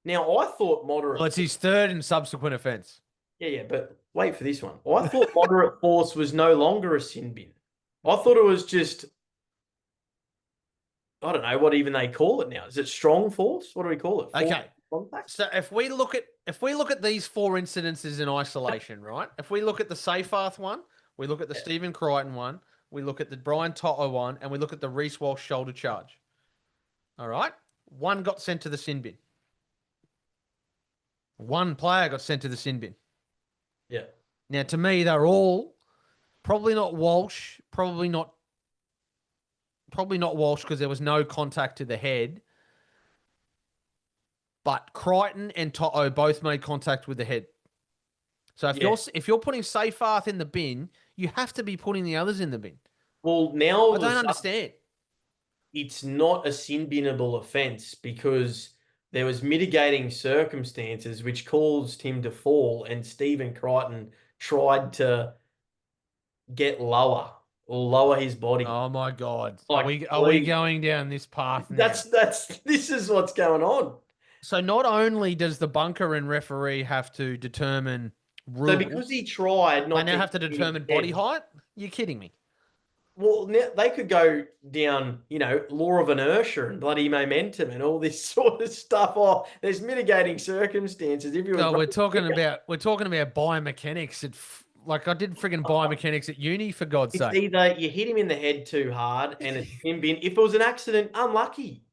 [SPEAKER 1] Now, I thought
[SPEAKER 2] Well,
[SPEAKER 1] moderate.
[SPEAKER 2] it's his third and subsequent offence.
[SPEAKER 1] Yeah, but wait for this one. I thought moderate force was no longer a sin bin. I thought it was just, I don't know what even they call it now. Is it strong force? What do we call it? Force
[SPEAKER 2] Okay.
[SPEAKER 1] contact?
[SPEAKER 2] So if we look at these four incidences in isolation, right? If we look at the Seyfarth one, we look at the
[SPEAKER 1] Yeah.
[SPEAKER 2] Stephen Crichton one, we look at the Brian Toto one, and we look at the Reece Walsh shoulder charge. All right. One got sent to the sin bin. One player got sent to the sin bin.
[SPEAKER 1] Yeah.
[SPEAKER 2] Now, to me, they're all probably not Walsh, probably not Walsh because there was no contact to the head. But Crichton and Toto both made contact with the head. So
[SPEAKER 1] Yeah.
[SPEAKER 2] if you're putting Seyfarth in the bin, you have to be putting the others in the bin.
[SPEAKER 1] Well, now
[SPEAKER 2] I don't understand.
[SPEAKER 1] it's not a sin binnable offence because there was mitigating circumstances which caused him to fall, and Stephen Crichton tried to get lower or lower his body.
[SPEAKER 2] Oh my God. Are
[SPEAKER 1] Like,
[SPEAKER 2] we going down this path now?
[SPEAKER 1] This is what's going on.
[SPEAKER 2] So not only does the bunker and referee have to determine
[SPEAKER 1] So
[SPEAKER 2] rules,
[SPEAKER 1] because he tried
[SPEAKER 2] they
[SPEAKER 1] not
[SPEAKER 2] now
[SPEAKER 1] to
[SPEAKER 2] have to
[SPEAKER 1] hit his
[SPEAKER 2] determine body
[SPEAKER 1] head,
[SPEAKER 2] height? You're kidding me.
[SPEAKER 1] Well, they could go down, law of inertia and bloody momentum and all this sort of stuff. Oh, there's mitigating circumstances. If you was
[SPEAKER 2] So
[SPEAKER 1] running quicker,
[SPEAKER 2] we're talking about biomechanics. Like I did friggin' biomechanics at uni for God's
[SPEAKER 1] it's
[SPEAKER 2] sake.
[SPEAKER 1] either you hit him in the head too hard and it's him being, if it was an accident, unlucky.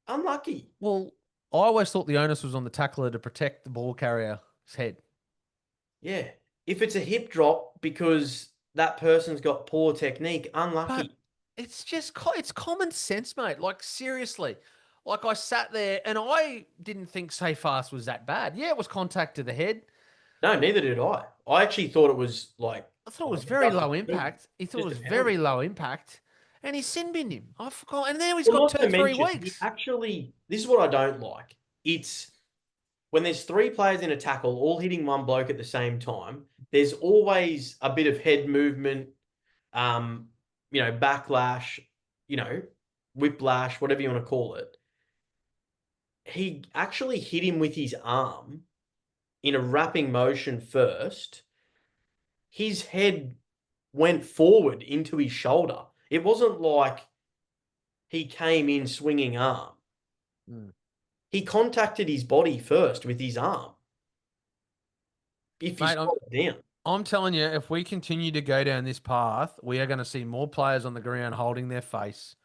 [SPEAKER 1] Unlucky.
[SPEAKER 2] Well, I always thought the onus was on the tackler to protect the ball carrier's head.
[SPEAKER 1] Yeah. If it's a hip drop because that person's got poor technique,
[SPEAKER 2] But
[SPEAKER 1] unlucky.
[SPEAKER 2] it's common sense, mate. Like seriously. Like I sat there and I didn't think safe fast was that bad. Yeah, it was contact to the head.
[SPEAKER 1] No, neither did I. I actually thought it was like,
[SPEAKER 2] I thought it
[SPEAKER 1] oh,
[SPEAKER 2] was very
[SPEAKER 1] just
[SPEAKER 2] low impact. He thought it
[SPEAKER 1] just a
[SPEAKER 2] was
[SPEAKER 1] penalty.
[SPEAKER 2] very low impact. And he sin binned him. I forgot. And now he's
[SPEAKER 1] Well,
[SPEAKER 2] got
[SPEAKER 1] not
[SPEAKER 2] two,
[SPEAKER 1] to
[SPEAKER 2] three
[SPEAKER 1] mention, he
[SPEAKER 2] weeks.
[SPEAKER 1] actually, this is what I don't like. It's when there's three players in a tackle, all hitting one bloke at the same time, there's always a bit of head movement, um, backlash, you know, whiplash, whatever you want to call it. He actually hit him with his arm in a wrapping motion first. His head went forward into his shoulder. It wasn't like he came in swinging arm.
[SPEAKER 2] Mm.
[SPEAKER 1] He contacted his body first with his arm. If you
[SPEAKER 2] Mate,
[SPEAKER 1] scroll it down.
[SPEAKER 2] I'm telling you, if we continue to go down this path, we are going to see more players on the ground holding their face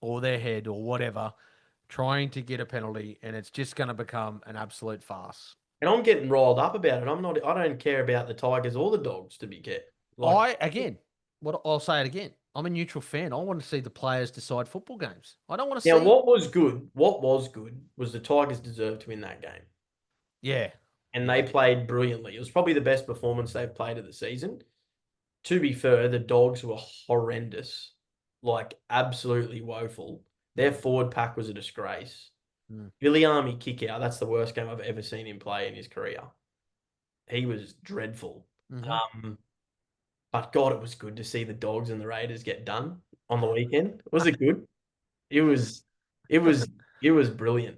[SPEAKER 2] or their head or whatever, trying to get a penalty, and it's just going to become an absolute farce.
[SPEAKER 1] And I'm getting riled up about it. I don't care about the Tigers or the Dogs to be kept. Like
[SPEAKER 2] Again, what I'll say it again. I'm a neutral fan. I want to see the players decide football games. I don't want to
[SPEAKER 1] now
[SPEAKER 2] see,
[SPEAKER 1] what was good was the Tigers deserved to win that game.
[SPEAKER 2] yeah,
[SPEAKER 1] And
[SPEAKER 2] yeah,
[SPEAKER 1] they played brilliantly. It was probably the best performance they've played of the season. To be fair, the Dogs were horrendous, like absolutely woeful. Their forward pack was a disgrace.
[SPEAKER 2] mm.
[SPEAKER 1] Billy Army kick out. That's the worst game I've ever seen him play in his career. He was dreadful.
[SPEAKER 2] Hmm.
[SPEAKER 1] But God, it was good to see the Dogs and the Raiders get done on the weekend. Was it good? It was, it was, it was brilliant.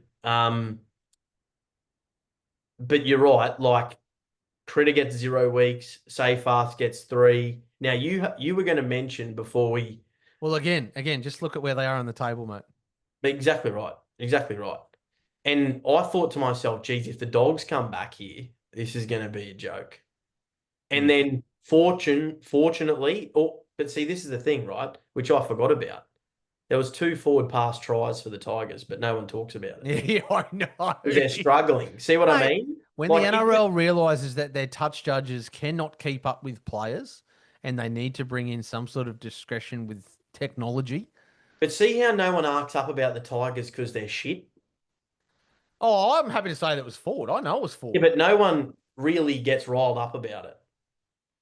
[SPEAKER 1] But you're right. Like Critter gets 0 weeks. Say Fast gets 3. Now you were going to mention before we.
[SPEAKER 2] Well, again, just look at where they are on the table, mate.
[SPEAKER 1] Exactly right. Exactly right. And I thought to myself, geez, if the Dogs come back here, this is going to be a joke. And
[SPEAKER 2] Mm.
[SPEAKER 1] then fortunately, but see, this is the thing, right? Which I forgot about. There was 2 forward pass tries for the Tigers, but no one talks about it
[SPEAKER 2] Yeah, I know.
[SPEAKER 1] because they're struggling. See what I
[SPEAKER 2] Mate,
[SPEAKER 1] mean?
[SPEAKER 2] when the
[SPEAKER 1] Like,
[SPEAKER 2] NRL realizes that their touch judges cannot keep up with players and they need to bring in some sort of discretion with technology.
[SPEAKER 1] but see how no one arcs up about the Tigers because they're shit.
[SPEAKER 2] Oh, I'm happy to say that was forward. I know it was
[SPEAKER 1] Yeah,
[SPEAKER 2] forward.
[SPEAKER 1] but no one really gets riled up about it.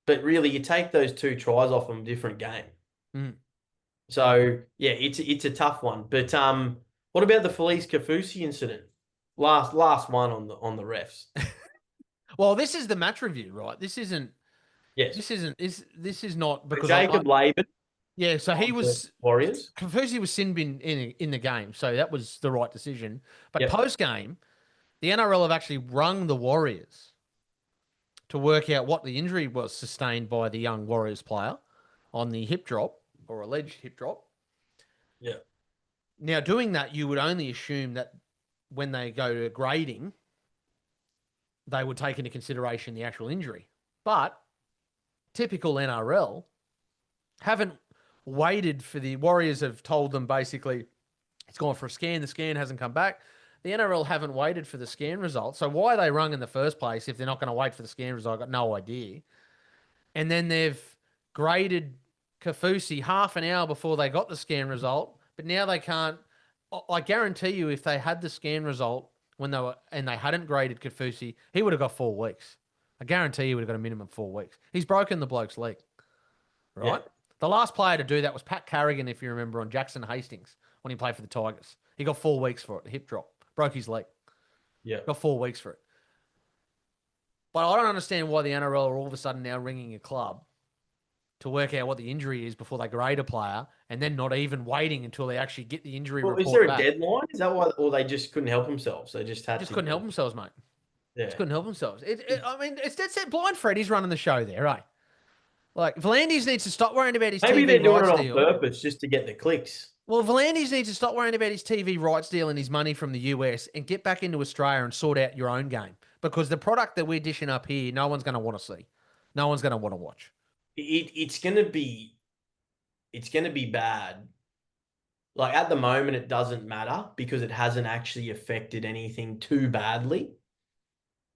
[SPEAKER 1] But really, you take those 2 tries off them, different game.
[SPEAKER 2] Mm.
[SPEAKER 1] So yeah, it's a tough one. But what about the Felice Kafusi incident? Last one on the refs.
[SPEAKER 2] Well, this is the match review, right? This isn't.
[SPEAKER 1] Yes,
[SPEAKER 2] This is not because I
[SPEAKER 1] Jacob Laban
[SPEAKER 2] yeah. So he
[SPEAKER 1] of the
[SPEAKER 2] was
[SPEAKER 1] Warriors.
[SPEAKER 2] Firstly was sin bin in the game, so that was the right decision. But
[SPEAKER 1] Yep.
[SPEAKER 2] post game, the NRL have actually rung the Warriors to work out what the injury was sustained by the young Warriors player on the hip drop or alleged hip drop.
[SPEAKER 1] Yeah.
[SPEAKER 2] Now, doing that, you would only assume that when they go to grading, they would take into consideration the actual injury. But typical NRL haven't waited for the Warriors have told them basically it's gone for a scan. The scan hasn't come back. The NRL haven't waited for the scan result. So why they rung in the first place if they're not going to wait for the scan result, I've got no idea. And then they've graded Kafusi half an hour before they got the scan result, but now they can't. I guarantee you, if they had the scan result when they were and they hadn't graded Kafusi, he would have got 4 weeks. I guarantee he would have got a minimum 4 weeks. He's broken the bloke's leg,
[SPEAKER 1] Yeah.
[SPEAKER 2] right? The last player to do that was Pat Carrigan, if you remember, on Jackson Hastings when he played for the Tigers. He got 4 weeks for it, hip drop, broke his leg,
[SPEAKER 1] Yeah.
[SPEAKER 2] got 4 weeks for it. But I don't understand why the NRL are all of a sudden now ringing a club to work out what the injury is before they grade a player, and then not even waiting until they actually get the injury
[SPEAKER 1] Well, is there
[SPEAKER 2] report
[SPEAKER 1] a
[SPEAKER 2] back.
[SPEAKER 1] deadline? Is that why, or they just couldn't help themselves? They just had
[SPEAKER 2] Just
[SPEAKER 1] to
[SPEAKER 2] couldn't
[SPEAKER 1] do
[SPEAKER 2] help
[SPEAKER 1] it.
[SPEAKER 2] themselves, mate. Just
[SPEAKER 1] Yeah.
[SPEAKER 2] couldn't help themselves. I mean, it's dead set blind. Freddie's running the show there, right? Like, V'landys needs to stop worrying about his
[SPEAKER 1] Maybe
[SPEAKER 2] TV
[SPEAKER 1] they're doing it
[SPEAKER 2] rights
[SPEAKER 1] on
[SPEAKER 2] deal.
[SPEAKER 1] purpose just to get the clicks.
[SPEAKER 2] Well, V'landys needs to stop worrying about his TV rights deal and his money from the US and get back into Australia and sort out your own game. Because the product that we're dishing up here, no one's going to want to see. No one's going to want to watch.
[SPEAKER 1] It's gonna be bad. Like at the moment, it doesn't matter because it hasn't actually affected anything too badly.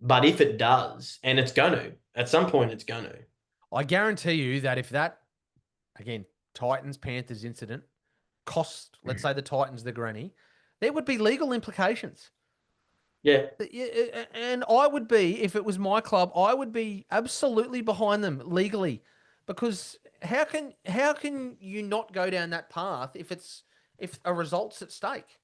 [SPEAKER 1] But if it does, and it's going to, at some point, it's going to.
[SPEAKER 2] I guarantee you that if that, again, Titans Panthers incident cost, let's say the Titans the granny, there would be legal implications.
[SPEAKER 1] Yeah.
[SPEAKER 2] And I would be, if it was my club, I would be absolutely behind them legally, because how can you not go down that path if a result's at stake?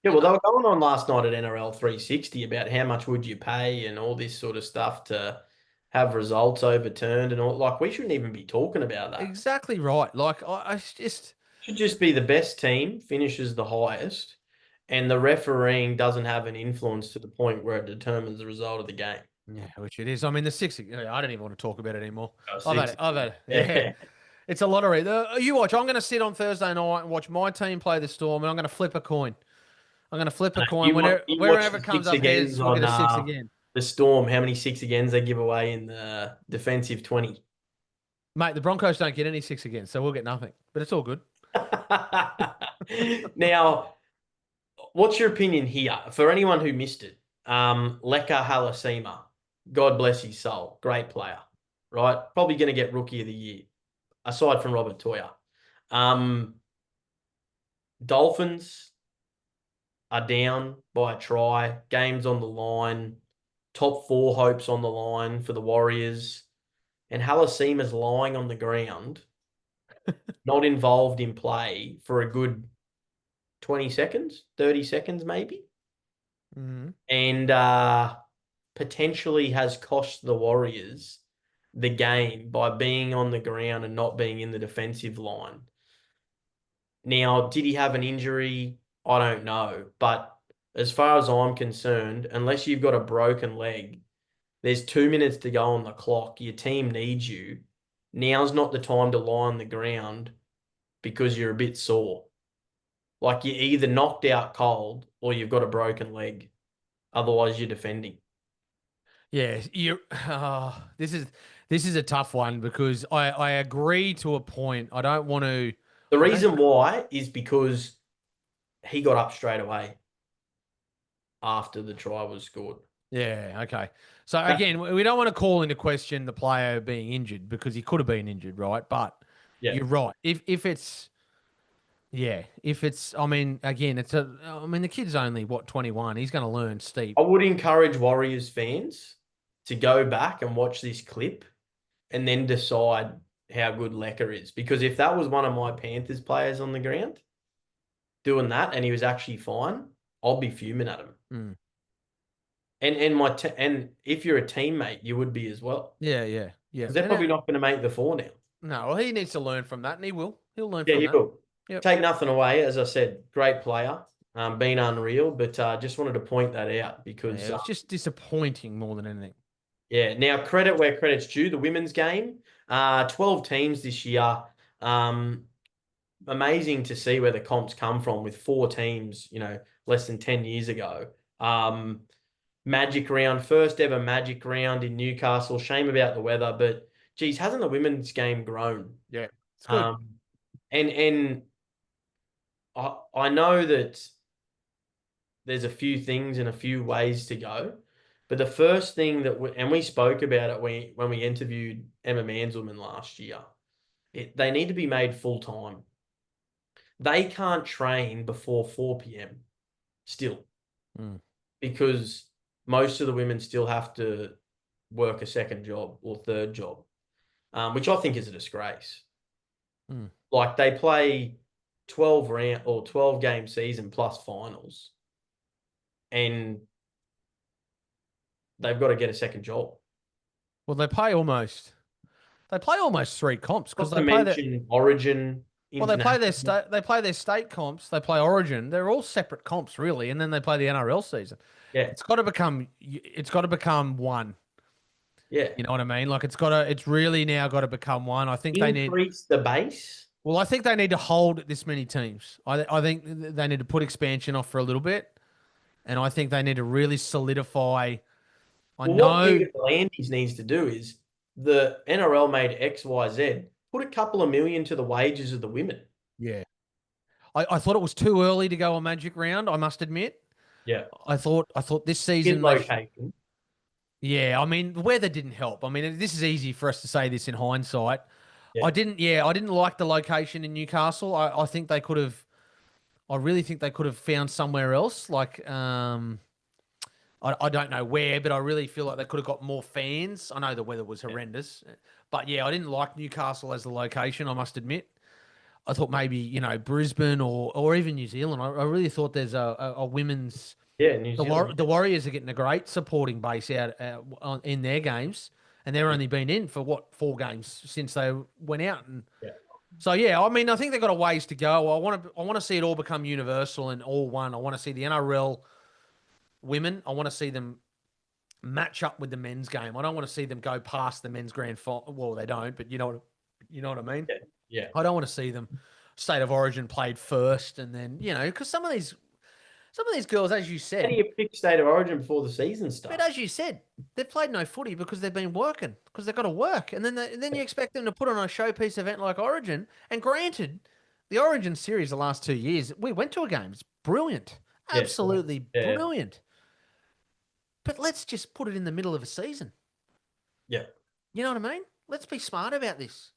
[SPEAKER 1] Yeah,
[SPEAKER 2] You
[SPEAKER 1] well, they
[SPEAKER 2] know,
[SPEAKER 1] were going on last night at NRL 360 about how much would you pay and all this sort of stuff to have results overturned and all. Like, we shouldn't even be talking about that.
[SPEAKER 2] exactly right. Like I just
[SPEAKER 1] Should just be the best team finishes the highest, and the refereeing doesn't have an influence to the point where it determines the result of the game.
[SPEAKER 2] yeah, which it is. I mean, the six. I don't even want to talk about it anymore.
[SPEAKER 1] Oh,
[SPEAKER 2] I've had
[SPEAKER 1] six.
[SPEAKER 2] it. I've had it. Yeah.
[SPEAKER 1] Yeah.
[SPEAKER 2] It's a lottery. You watch. I'm going to sit on Thursday night and watch my team play the Storm, and I'm going to flip a coin. I'm going to flip a coin.
[SPEAKER 1] You watch
[SPEAKER 2] Wherever
[SPEAKER 1] the
[SPEAKER 2] it comes
[SPEAKER 1] six
[SPEAKER 2] up
[SPEAKER 1] agains
[SPEAKER 2] heads, we'll
[SPEAKER 1] on
[SPEAKER 2] get a six again.
[SPEAKER 1] the Storm. How many six agains they give away in the defensive 20?
[SPEAKER 2] Mate, the Broncos don't get any six again, so we'll get nothing. But it's all good.
[SPEAKER 1] Now, what's your opinion here? For anyone who missed it, Leka Halasima, God bless his soul, great player, right? Probably going to get Rookie of the Year, aside from Robert Toya. Dolphins are down by a try, games on the line, top four hopes on the line for the Warriors, and Halasima's lying on the ground, not involved in play for a good 20 seconds, 30 seconds maybe,
[SPEAKER 2] Mm-hmm.
[SPEAKER 1] and potentially has cost the Warriors the game by being on the ground and not being in the defensive line. Now, did he have an injury? I don't know. But as far as I'm concerned, unless you've got a broken leg, there's 2 minutes to go on the clock. Your team needs you. Now's not the time to lie on the ground because you're a bit sore. Like you're either knocked out cold or you've got a broken leg. Otherwise, you're defending.
[SPEAKER 2] Yeah, you. This is a tough one because I agree to a point. I don't want to.
[SPEAKER 1] The
[SPEAKER 2] I don't.
[SPEAKER 1] reason why is because he got up straight away after the try was scored.
[SPEAKER 2] Yeah. Okay. So again, we don't want to call into question the player being injured because he could have been injured, right? But
[SPEAKER 1] Yeah.
[SPEAKER 2] you're right. If it's yeah, if it's. I mean, again, it's a. I mean, the kid's only what 21. He's going to learn steep.
[SPEAKER 1] I would encourage Warriors fans to go back and watch this clip and then decide how good Lecker is. Because if that was one of my Panthers players on the ground doing that and he was actually fine, I'll be fuming at him.
[SPEAKER 2] Mm.
[SPEAKER 1] And if you're a teammate, you would be as well.
[SPEAKER 2] Yeah. Yeah. Yeah.
[SPEAKER 1] Because they're probably not going to make the four now.
[SPEAKER 2] No, well, he needs to learn from that, and he will. He'll learn
[SPEAKER 1] Yeah,
[SPEAKER 2] from
[SPEAKER 1] he
[SPEAKER 2] that.
[SPEAKER 1] will.
[SPEAKER 2] Yep.
[SPEAKER 1] Take nothing away. As I said, great player, been unreal, but just wanted to point that out because
[SPEAKER 2] Yeah, it was just disappointing more than anything.
[SPEAKER 1] yeah. Now, credit where credit's due. The women's game, 12 teams this year. Amazing to see where the comps come from with 4 teams, less than 10 years ago. Magic round, first ever magic round in Newcastle. Shame about the weather, but geez, hasn't the women's game grown?
[SPEAKER 2] Yeah, it's good.
[SPEAKER 1] And I know that there's a few things and a few ways to go. But the first thing and we spoke about it when we interviewed Emma Mansellman last year, they need to be made full time. They can't train before 4 p.m. still because most of the women still have to work a second job or third job, which I think is a disgrace. Like they play 12 round or 12 game season plus finals, and they've got to get a second job.
[SPEAKER 2] Well, they play almost 3 comps because
[SPEAKER 1] Not
[SPEAKER 2] they
[SPEAKER 1] to
[SPEAKER 2] play
[SPEAKER 1] mention Origin.
[SPEAKER 2] well, they play their state comps, they play Origin. They're all separate comps, really, and then they play the NRL season.
[SPEAKER 1] Yeah.
[SPEAKER 2] It's got to become one.
[SPEAKER 1] Yeah.
[SPEAKER 2] You know what I mean? Like it's really now got to become one. I think they need.
[SPEAKER 1] Increase the base.
[SPEAKER 2] Well, I think they need to hold this many teams. I think they need to put expansion off for a little bit, and I think they need to really solidify. I
[SPEAKER 1] Well, what
[SPEAKER 2] know.
[SPEAKER 1] beautiful Andes needs to do is the NRL made XYZ, put a couple of million to the wages of the women.
[SPEAKER 2] Yeah. I thought it was too early to go on Magic Round. I must admit.
[SPEAKER 1] Yeah.
[SPEAKER 2] I thought this
[SPEAKER 1] In
[SPEAKER 2] season
[SPEAKER 1] location.
[SPEAKER 2] yeah. I mean, the weather didn't help. I mean, this is easy for us to say this in hindsight.
[SPEAKER 1] Yeah.
[SPEAKER 2] I didn't like the location in Newcastle. I think they could have. I really think they could have found somewhere else. Like, I don't know where, but I really feel like they could have got more fans. I know the weather was horrendous, but yeah, I didn't like Newcastle as the location. I must admit. I thought maybe Brisbane or even New Zealand. I really thought there's a women's
[SPEAKER 1] Yeah, New Zealand.
[SPEAKER 2] the Warriors are getting a great supporting base in their games, and they're only been in for what 4 games since they went out. And
[SPEAKER 1] Yeah.
[SPEAKER 2] so yeah, I mean I think they've got a ways to go. I want to see it all become universal and all one. I want to see the NRL women. I want to see them match up with the men's game. I don't want to see them go past the men's grand final. Well, they don't, but you know what I mean.
[SPEAKER 1] Yeah. Yeah.
[SPEAKER 2] I don't want to see them state of origin played first, and then because some of these girls, as you
[SPEAKER 1] How do
[SPEAKER 2] said,
[SPEAKER 1] you pick state of origin before the season
[SPEAKER 2] but
[SPEAKER 1] starts?
[SPEAKER 2] as you said, they've played no footy because they've been working because they've got to work, and then you expect them to put on a showpiece event like Origin. And granted, the Origin series the last 2 years, we went to a game. It's brilliant,
[SPEAKER 1] Yeah.
[SPEAKER 2] absolutely
[SPEAKER 1] Yeah.
[SPEAKER 2] brilliant. But let's just put it in the middle of a season.
[SPEAKER 1] Yeah.
[SPEAKER 2] You know what I mean? Let's be smart about this.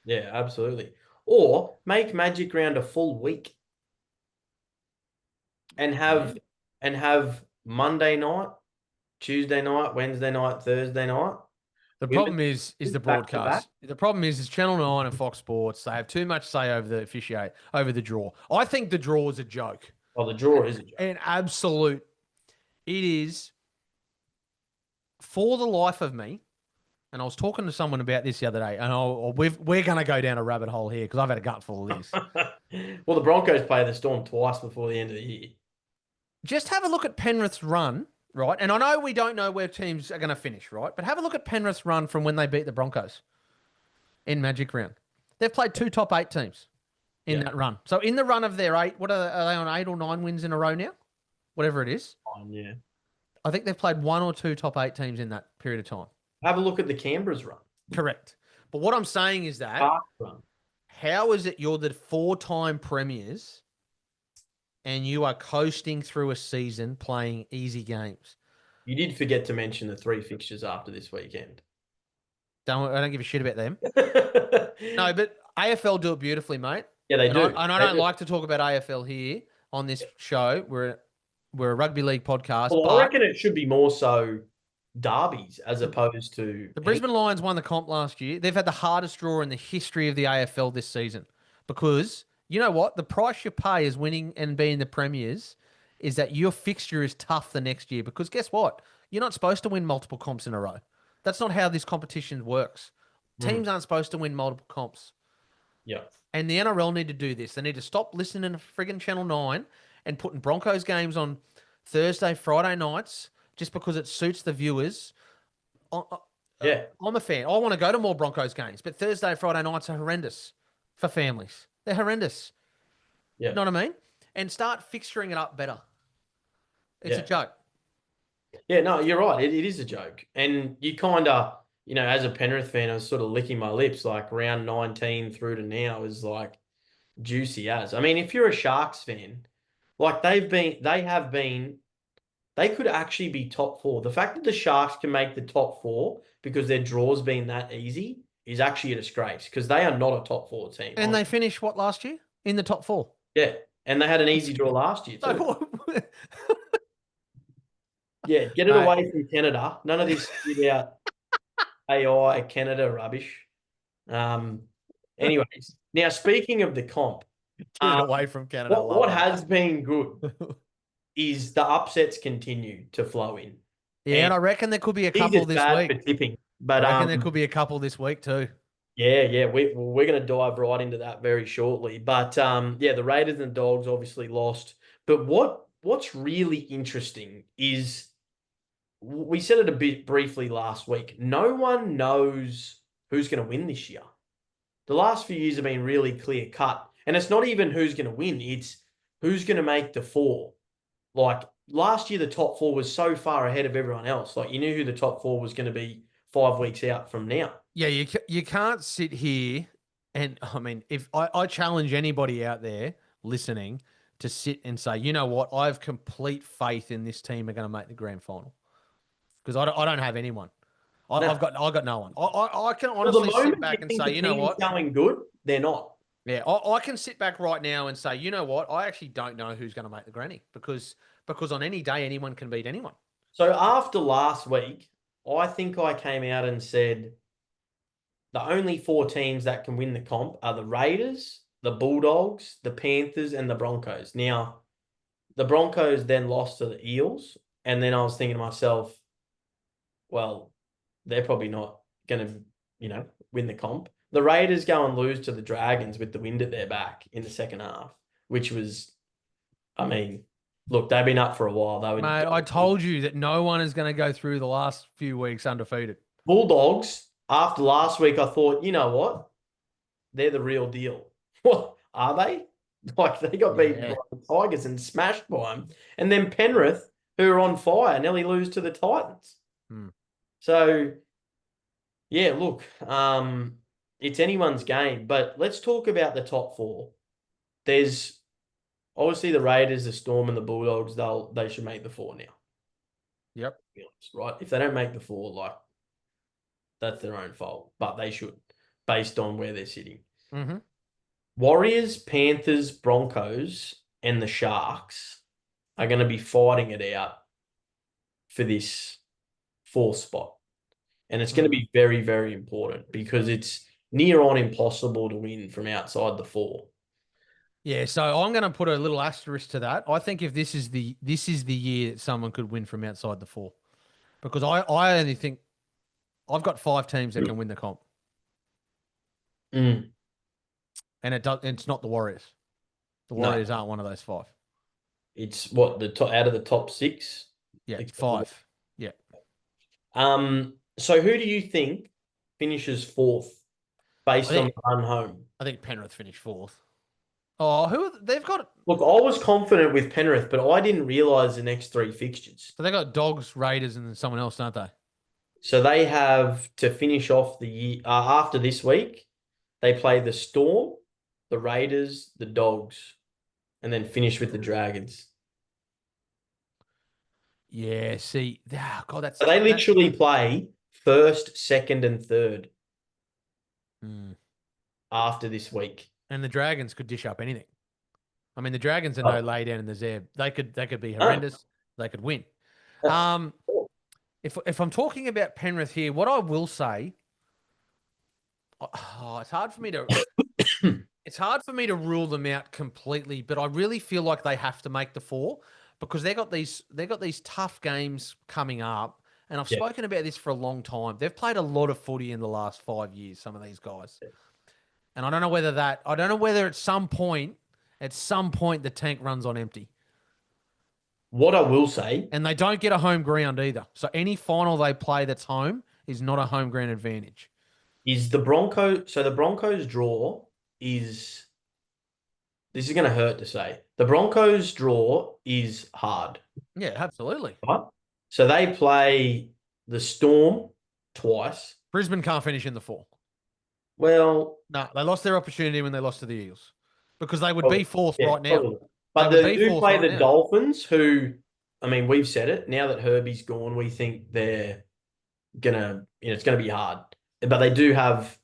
[SPEAKER 1] Yeah, absolutely. Or make Magic Round a full week and have Monday night, Tuesday night, Wednesday night, Thursday night.
[SPEAKER 2] The
[SPEAKER 1] Women
[SPEAKER 2] problem is the
[SPEAKER 1] back to back.
[SPEAKER 2] broadcast. The problem is Channel 9 and Fox Sports. They have too much say over the draw. I think the draw is a joke.
[SPEAKER 1] Oh, the draw is a joke.
[SPEAKER 2] An absolute. It is for the life of me. And I was talking to someone about this the other day, and we're going to go down a rabbit hole here because I've had a gut full of this.
[SPEAKER 1] Well, the Broncos play the Storm twice before the end of the year.
[SPEAKER 2] Just have a look at Penrith's run, right? And I know we don't know where teams are going to finish, right? But have a look at Penrith's run from when they beat the Broncos in Magic Round. They've played 2 top 8 teams in that run. So in the run of their 8, what are they on 8 or 9 wins in a row now? Whatever it is.
[SPEAKER 1] Yeah.
[SPEAKER 2] I think they've played 1 or 2 top 8 teams in that period of time.
[SPEAKER 1] Have a look at the Canberra's run.
[SPEAKER 2] Correct. But what I'm saying is that
[SPEAKER 1] Run.
[SPEAKER 2] how is it you're the 4-time premiers and you are coasting through a season playing easy games?
[SPEAKER 1] You did forget to mention the 3 fixtures after this weekend.
[SPEAKER 2] I don't give a shit about them. No, but AFL do it beautifully, mate.
[SPEAKER 1] Yeah, they do.
[SPEAKER 2] I don't like to talk about AFL here on this show. We're a rugby league podcast.
[SPEAKER 1] Well,
[SPEAKER 2] but
[SPEAKER 1] I reckon it should be more so derbies as opposed to
[SPEAKER 2] the Brisbane Lions won the comp last year. They've had the hardest draw in the history of the AFL this season because you know what? The price you pay as winning and being the premiers is that your fixture is tough the next year because guess what? You're not supposed to win multiple comps in a row. That's not how this competition works. Teams aren't supposed to win multiple comps.
[SPEAKER 1] Yeah.
[SPEAKER 2] And the NRL need to do this. They need to stop listening to friggin' Channel 9 and putting Broncos games on Thursday, Friday nights just because it suits the viewers.
[SPEAKER 1] Yeah.
[SPEAKER 2] I'm a fan. I want to go to more Broncos games, but Thursday, Friday nights are horrendous for families. They're horrendous.
[SPEAKER 1] Yeah.
[SPEAKER 2] You know what I mean? And start fixturing it up better. It's a joke.
[SPEAKER 1] Yeah, no, you're right. It is a joke. And you kind of, as a Penrith fan, I was sort of licking my lips like round 19 through to now is like juicy as. I mean, if you're a Sharks fan, like they could actually be top 4. The fact that the Sharks can make the top 4 because their draw's been that easy is actually a disgrace because they are not a top 4 team.
[SPEAKER 2] And they finished what last year? In the top 4.
[SPEAKER 1] Yeah. And they had an easy draw last year too. Yeah, get it away from Canada. None of this shit out AI Canada rubbish. Anyways, now speaking of the comp,
[SPEAKER 2] get it away from Canada.
[SPEAKER 1] What has been good is the upsets continue to flow in.
[SPEAKER 2] Yeah, and I reckon there could be a couple this week.
[SPEAKER 1] For tipping, but
[SPEAKER 2] I reckon there could be a couple this week too.
[SPEAKER 1] Yeah, we're going to dive right into that very shortly. But the Raiders and Dogs obviously lost. But what's really interesting is we said it a bit briefly last week. No one knows who's going to win this year. The last few years have been really clear cut. And it's not even who's going to win, it's who's going to make the four. Like last year, the top four was so far ahead of everyone else. Like you knew who the top four was going to be 5 weeks out from now.
[SPEAKER 2] Yeah, you can't sit here and I mean, if I challenge anybody out there listening to sit and say, you know what, I have complete faith in this team are going to make the grand final because I don't have anyone.
[SPEAKER 1] No.
[SPEAKER 2] I got no one. I can
[SPEAKER 1] For the
[SPEAKER 2] honestly sit
[SPEAKER 1] moment, you
[SPEAKER 2] back and
[SPEAKER 1] think
[SPEAKER 2] say,
[SPEAKER 1] the
[SPEAKER 2] you know
[SPEAKER 1] team's
[SPEAKER 2] what,
[SPEAKER 1] going good? They're not.
[SPEAKER 2] yeah, I can sit back right now and say, you know what, I actually don't know who's going to make the granny because on any day anyone can beat anyone.
[SPEAKER 1] So after last week, I think I came out and said the only four teams that can win the comp are the Raiders, the Bulldogs, the Panthers, and the Broncos. Now, the Broncos then lost to the Eels, and then I was thinking to myself, well, they're probably not going to, win the comp. The Raiders go and lose to the Dragons with the wind at their back in the second half, which was, I mean, look, they've been up for a while. They were
[SPEAKER 2] Mate, I told you that no one is going to go through the last few weeks undefeated.
[SPEAKER 1] Bulldogs. After last week, I thought, you know what? They're the real deal. What are they? Like they got beaten
[SPEAKER 2] Yeah.
[SPEAKER 1] by the Tigers and smashed by them, and then Penrith, who are on fire, nearly lose to the Titans.
[SPEAKER 2] Hmm.
[SPEAKER 1] So, yeah, look, it's anyone's game. But let's talk about the top four. There's obviously the Raiders, the Storm, and the Bulldogs. They should make the four now.
[SPEAKER 2] Yep.
[SPEAKER 1] To be honest, right? If they don't make the four, like that's their own fault, but they should, based on where they're sitting.
[SPEAKER 2] Mm-hmm.
[SPEAKER 1] Warriors, Panthers, Broncos, and the Sharks are going to be fighting it out for this fourth spot. And it's going to be very, very important because it's near on impossible to win from outside the four.
[SPEAKER 2] Yeah, so I'm going to put a little asterisk to that. I think if this is the year that someone could win from outside the four, because I only think I've got 5 teams that can win the comp,
[SPEAKER 1] Mm.
[SPEAKER 2] and it's not the Warriors. The
[SPEAKER 1] No,
[SPEAKER 2] Warriors aren't one of those 5.
[SPEAKER 1] it's what the top out of the top 6.
[SPEAKER 2] Yeah, 5. Yeah,
[SPEAKER 1] So who do you think finishes fourth based on the run home?
[SPEAKER 2] I think Penrith finished 4th. Oh, they've got?
[SPEAKER 1] Look, I was confident with Penrith, but I didn't realise the next 3 fixtures.
[SPEAKER 2] So they got Dogs, Raiders, and then someone else, don't they?
[SPEAKER 1] So they have to finish off the year after this week. They play the Storm, the Raiders, the Dogs, and then finish with the Dragons.
[SPEAKER 2] Yeah. See, God,
[SPEAKER 1] So they literally play first, second, and third after this week.
[SPEAKER 2] And the Dragons could dish up anything. I mean, the Dragons are no lay down in the Zeb. They could be horrendous. They could win. If I'm talking about Penrith here, what I will say, it's hard for me to it's hard for me to rule them out completely, but I really feel like they have to make the 4 because they got these tough games coming up. And I've spoken about this for a long time. They've played a lot of footy in the last 5 years, some of these guys. And I don't know whether at some point the tank runs on empty.
[SPEAKER 1] What I will say,
[SPEAKER 2] and they don't get a home ground either. So any final they play that's home is not a home ground advantage.
[SPEAKER 1] is the Broncos. So the Broncos draw is. This is going to hurt to say. The Broncos draw is hard.
[SPEAKER 2] Yeah, absolutely.
[SPEAKER 1] Right? So they play the Storm twice.
[SPEAKER 2] Brisbane can't finish in the 4.
[SPEAKER 1] Well,
[SPEAKER 2] no, they lost their opportunity when they lost to the Eagles because they would be 4th right now.
[SPEAKER 1] Probably. But they do play the Dolphins, who, I mean, we've said it. Now that Herbie's gone, we think they're gonna, it's gonna be hard. But they do have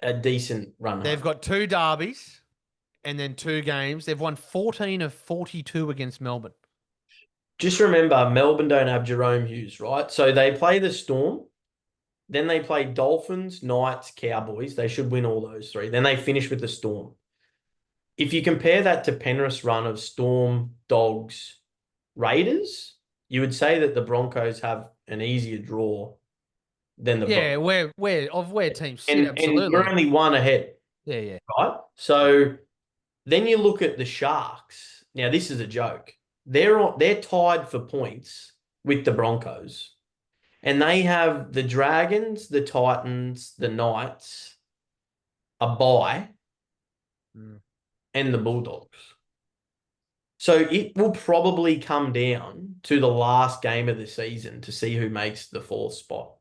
[SPEAKER 1] a decent run.
[SPEAKER 2] They've got 2 derbies and then 2 games. They've won 14 of 42 against Melbourne.
[SPEAKER 1] Just remember, Melbourne don't have Jerome Hughes, right? So they play the Storm, then they play Dolphins, Knights, Cowboys. They should win all those 3. Then they finish with the Storm. If you compare that to Penrith's run of Storm, Dogs, Raiders, you would say that the Broncos have an easier draw than the
[SPEAKER 2] Broncos. where teams sit, absolutely.
[SPEAKER 1] And we're only 1 ahead.
[SPEAKER 2] Yeah.
[SPEAKER 1] Right? So then you look at the Sharks. Now, this is a joke. They're tied for points with the Broncos. And they have the Dragons, the Titans, the Knights, a bye,
[SPEAKER 2] Mm.
[SPEAKER 1] and the Bulldogs. So it will probably come down to the last game of the season to see who makes the fourth spot.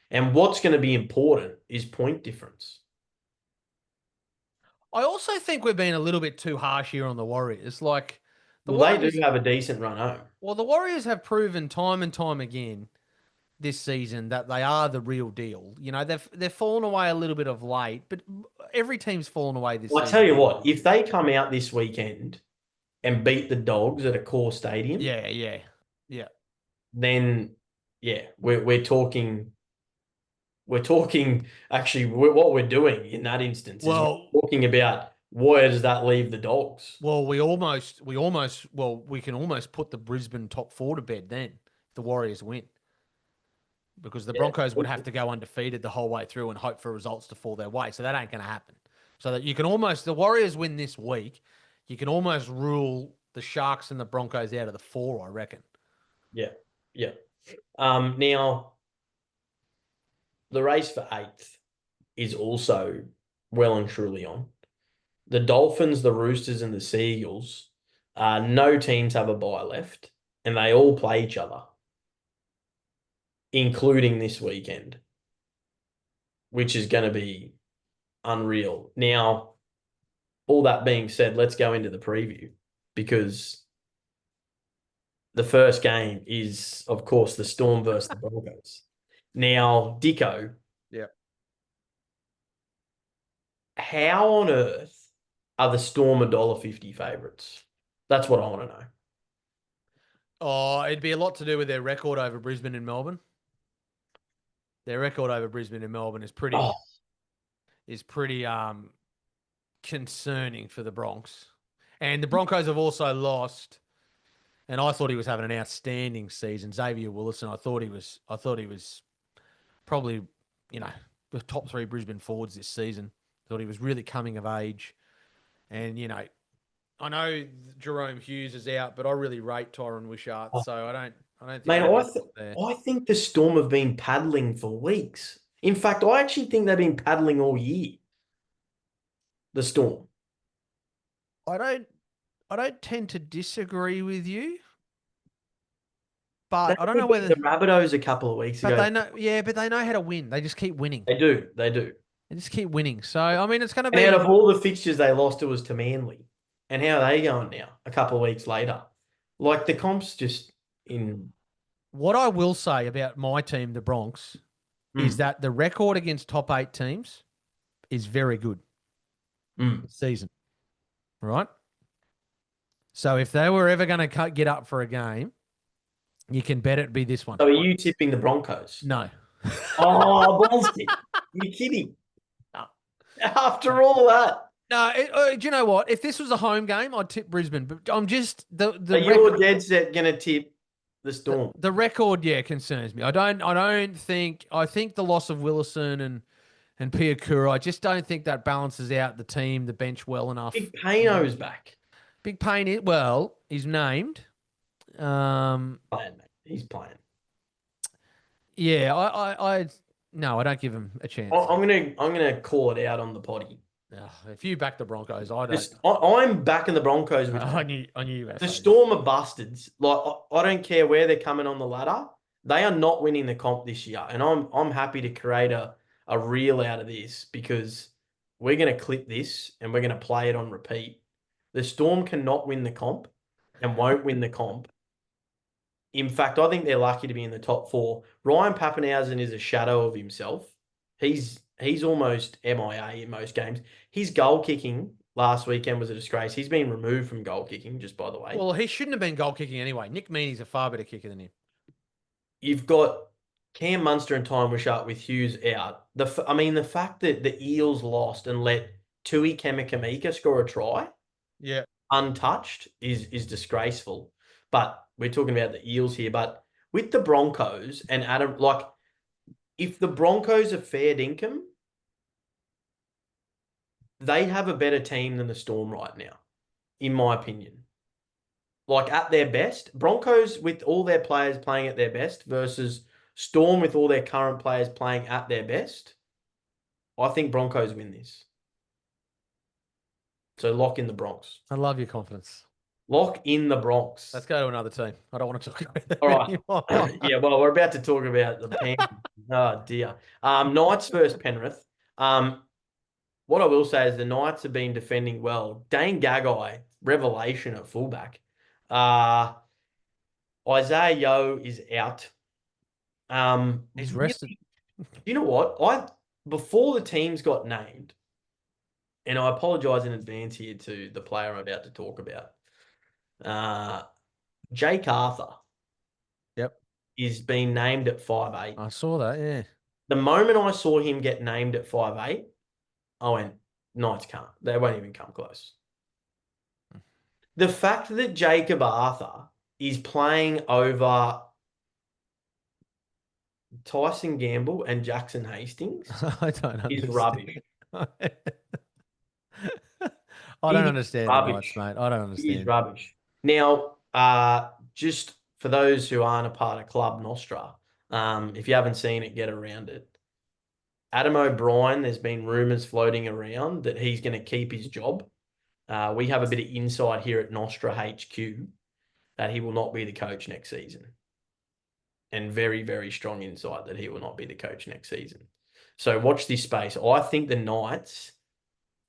[SPEAKER 1] And what's going to be important is point difference.
[SPEAKER 2] I also think we're being a little bit too harsh here on the Warriors. Like the
[SPEAKER 1] Well, they
[SPEAKER 2] Warriors,
[SPEAKER 1] do have a decent run home.
[SPEAKER 2] well, the Warriors have proven time and time again this season that they are the real deal. You know, they've fallen away a little bit of late, but every team's fallen away this
[SPEAKER 1] Well, I tell
[SPEAKER 2] season.
[SPEAKER 1] you what, if they come out this weekend and beat the Dogs at a core stadium,
[SPEAKER 2] Yeah, yeah, yeah.
[SPEAKER 1] then yeah, we're talking actually what we're doing in that instance is
[SPEAKER 2] Well,
[SPEAKER 1] we're talking about where does that leave the Dogs?
[SPEAKER 2] well, we can almost put the Brisbane top four to bed then. If the Warriors win, because the
[SPEAKER 1] Yeah.
[SPEAKER 2] Broncos would have to go undefeated the whole way through and hope for results to fall their way. So that ain't going to happen. So that you can almost, the Warriors win this week, you can almost rule the Sharks and the Broncos out of the four, I reckon.
[SPEAKER 1] Yeah. Yeah. Now the race for eighth is also well and truly on. The Dolphins, the Roosters, and the Seagulls, no teams have a bye left, and they all play each other, including this weekend, which is going to be unreal. Now, all that being said, let's go into the preview because the first game is, of course, the Storm versus the Broncos. Now, Dicko,
[SPEAKER 2] Yeah.
[SPEAKER 1] how on earth are the Storm $1.50 favourites? That's what I want to know.
[SPEAKER 2] Oh, it'd be a lot to do with their record over Brisbane and Melbourne. Their record over Brisbane and Melbourne is
[SPEAKER 1] Oh,
[SPEAKER 2] pretty concerning for the Bronx. And the Broncos have also lost, and I thought he was having an outstanding season. Xavier Willison, I thought he was probably, the top three Brisbane forwards this season. Thought he was really coming of age. And, I know Jerome Hughes is out, but I really rate Tyron Wishart,
[SPEAKER 1] oh.
[SPEAKER 2] so I don't think
[SPEAKER 1] Mate,
[SPEAKER 2] there'd be a lot there.
[SPEAKER 1] I think the Storm have been paddling for weeks. In fact, I actually think they've been paddling all year. The Storm.
[SPEAKER 2] I don't I don't tend to disagree with you, but I don't
[SPEAKER 1] They
[SPEAKER 2] know
[SPEAKER 1] beat
[SPEAKER 2] whether
[SPEAKER 1] the Rabbitohs a couple of weeks
[SPEAKER 2] but
[SPEAKER 1] ago.
[SPEAKER 2] they know how to win. They just keep winning.
[SPEAKER 1] They do. They do.
[SPEAKER 2] They just keep winning. So I mean it's gonna
[SPEAKER 1] And out
[SPEAKER 2] be
[SPEAKER 1] of all the fixtures they lost, it was to Manly. And how are they going now? A couple of weeks later. Like the comp's just in.
[SPEAKER 2] what I will say about my team, the Bronx, is
[SPEAKER 1] Mm,
[SPEAKER 2] that the record against top eight teams is very good
[SPEAKER 1] mm.
[SPEAKER 2] this season. Right? So if they were ever going to get up for a game, you can bet it'd be this one.
[SPEAKER 1] So are you tipping the Broncos?
[SPEAKER 2] No.
[SPEAKER 1] Oh, bullshit. You're kidding.
[SPEAKER 2] No.
[SPEAKER 1] After all that.
[SPEAKER 2] No, do you know what? If this was a home game, I'd tip Brisbane. But I'm just
[SPEAKER 1] Are you dead set going to tip the Storm?
[SPEAKER 2] the record, yeah, concerns me. I think the loss of Willison and Piakura, I just don't think that balances out the team, the bench well enough.
[SPEAKER 1] Big Payno's back.
[SPEAKER 2] Big Pain, he's named.
[SPEAKER 1] Playing, mate. He's playing.
[SPEAKER 2] Yeah, no, I don't give him a chance.
[SPEAKER 1] I'm gonna call it out on the potty.
[SPEAKER 2] Ugh, if you back the Broncos, I don't.
[SPEAKER 1] I'm backing the Broncos with
[SPEAKER 2] I knew you were.
[SPEAKER 1] the Storm are bastards. Like I don't care where they're coming on the ladder. They are not winning the comp this year, and I'm happy to create a reel out of this because we're gonna clip this and we're gonna play it on repeat. The Storm cannot win the comp and won't win the comp. In fact, I think they're lucky to be in the top four. Ryan Papenhuyzen is a shadow of himself. He's almost MIA in most games. His goal kicking last weekend was a disgrace. He's been removed from goal kicking, just by the way.
[SPEAKER 2] Well, he shouldn't have been goal kicking anyway. Nick Meaney's a far better kicker than him.
[SPEAKER 1] You've got Cam Munster and Tyne Wishart with Hughes out. The fact that the Eels lost and let Tui Kemikamika score a try
[SPEAKER 2] Yeah.
[SPEAKER 1] untouched is disgraceful. But we're talking about the Eels here. But with the Broncos and Adam, like, if the Broncos are fair dinkum, they have a better team than the Storm right now, in my opinion. like at their best, Broncos with all their players playing at their best versus Storm with all their current players playing at their best, I think Broncos win this. So lock in the Bronx.
[SPEAKER 2] I love your confidence.
[SPEAKER 1] Lock in the Bronx.
[SPEAKER 2] Let's go to another team. I don't want to talk about
[SPEAKER 1] All
[SPEAKER 2] them
[SPEAKER 1] right.
[SPEAKER 2] anymore.
[SPEAKER 1] Yeah, well, we're about to talk about the Panthers. Oh dear. Knights versus Penrith. What I will say is the Knights have been defending well. Dane Gagai, revelation at fullback. Isaiah Yeo is out.
[SPEAKER 2] He's
[SPEAKER 1] Really,
[SPEAKER 2] rested.
[SPEAKER 1] you know what? Before the teams got named, and I apologise in advance here to the player I'm about to talk about. Jake Arthur
[SPEAKER 2] Yep.
[SPEAKER 1] is being named at 5'8".
[SPEAKER 2] I saw that. Yeah.
[SPEAKER 1] The moment I saw him get named at 5'8", I went, Knights can't. They won't even come close. The fact that Jacob Arthur is playing over Tyson Gamble and Jackson Hastings
[SPEAKER 2] I don't
[SPEAKER 1] is
[SPEAKER 2] understand.
[SPEAKER 1] rubbish.
[SPEAKER 2] I don't understand the Knights,
[SPEAKER 1] Rubbish.
[SPEAKER 2] mate. I don't
[SPEAKER 1] It is
[SPEAKER 2] understand.
[SPEAKER 1] rubbish. Now, just for those who aren't a part of Club Nostra, if you haven't seen it, get around it. Adam O'Brien, there's been rumours floating around that he's going to keep his job. We have a bit of insight here at Nostra HQ that he will not be the coach next season. And very, very strong insight that he will not be the coach next season. So watch this space. I think the Knights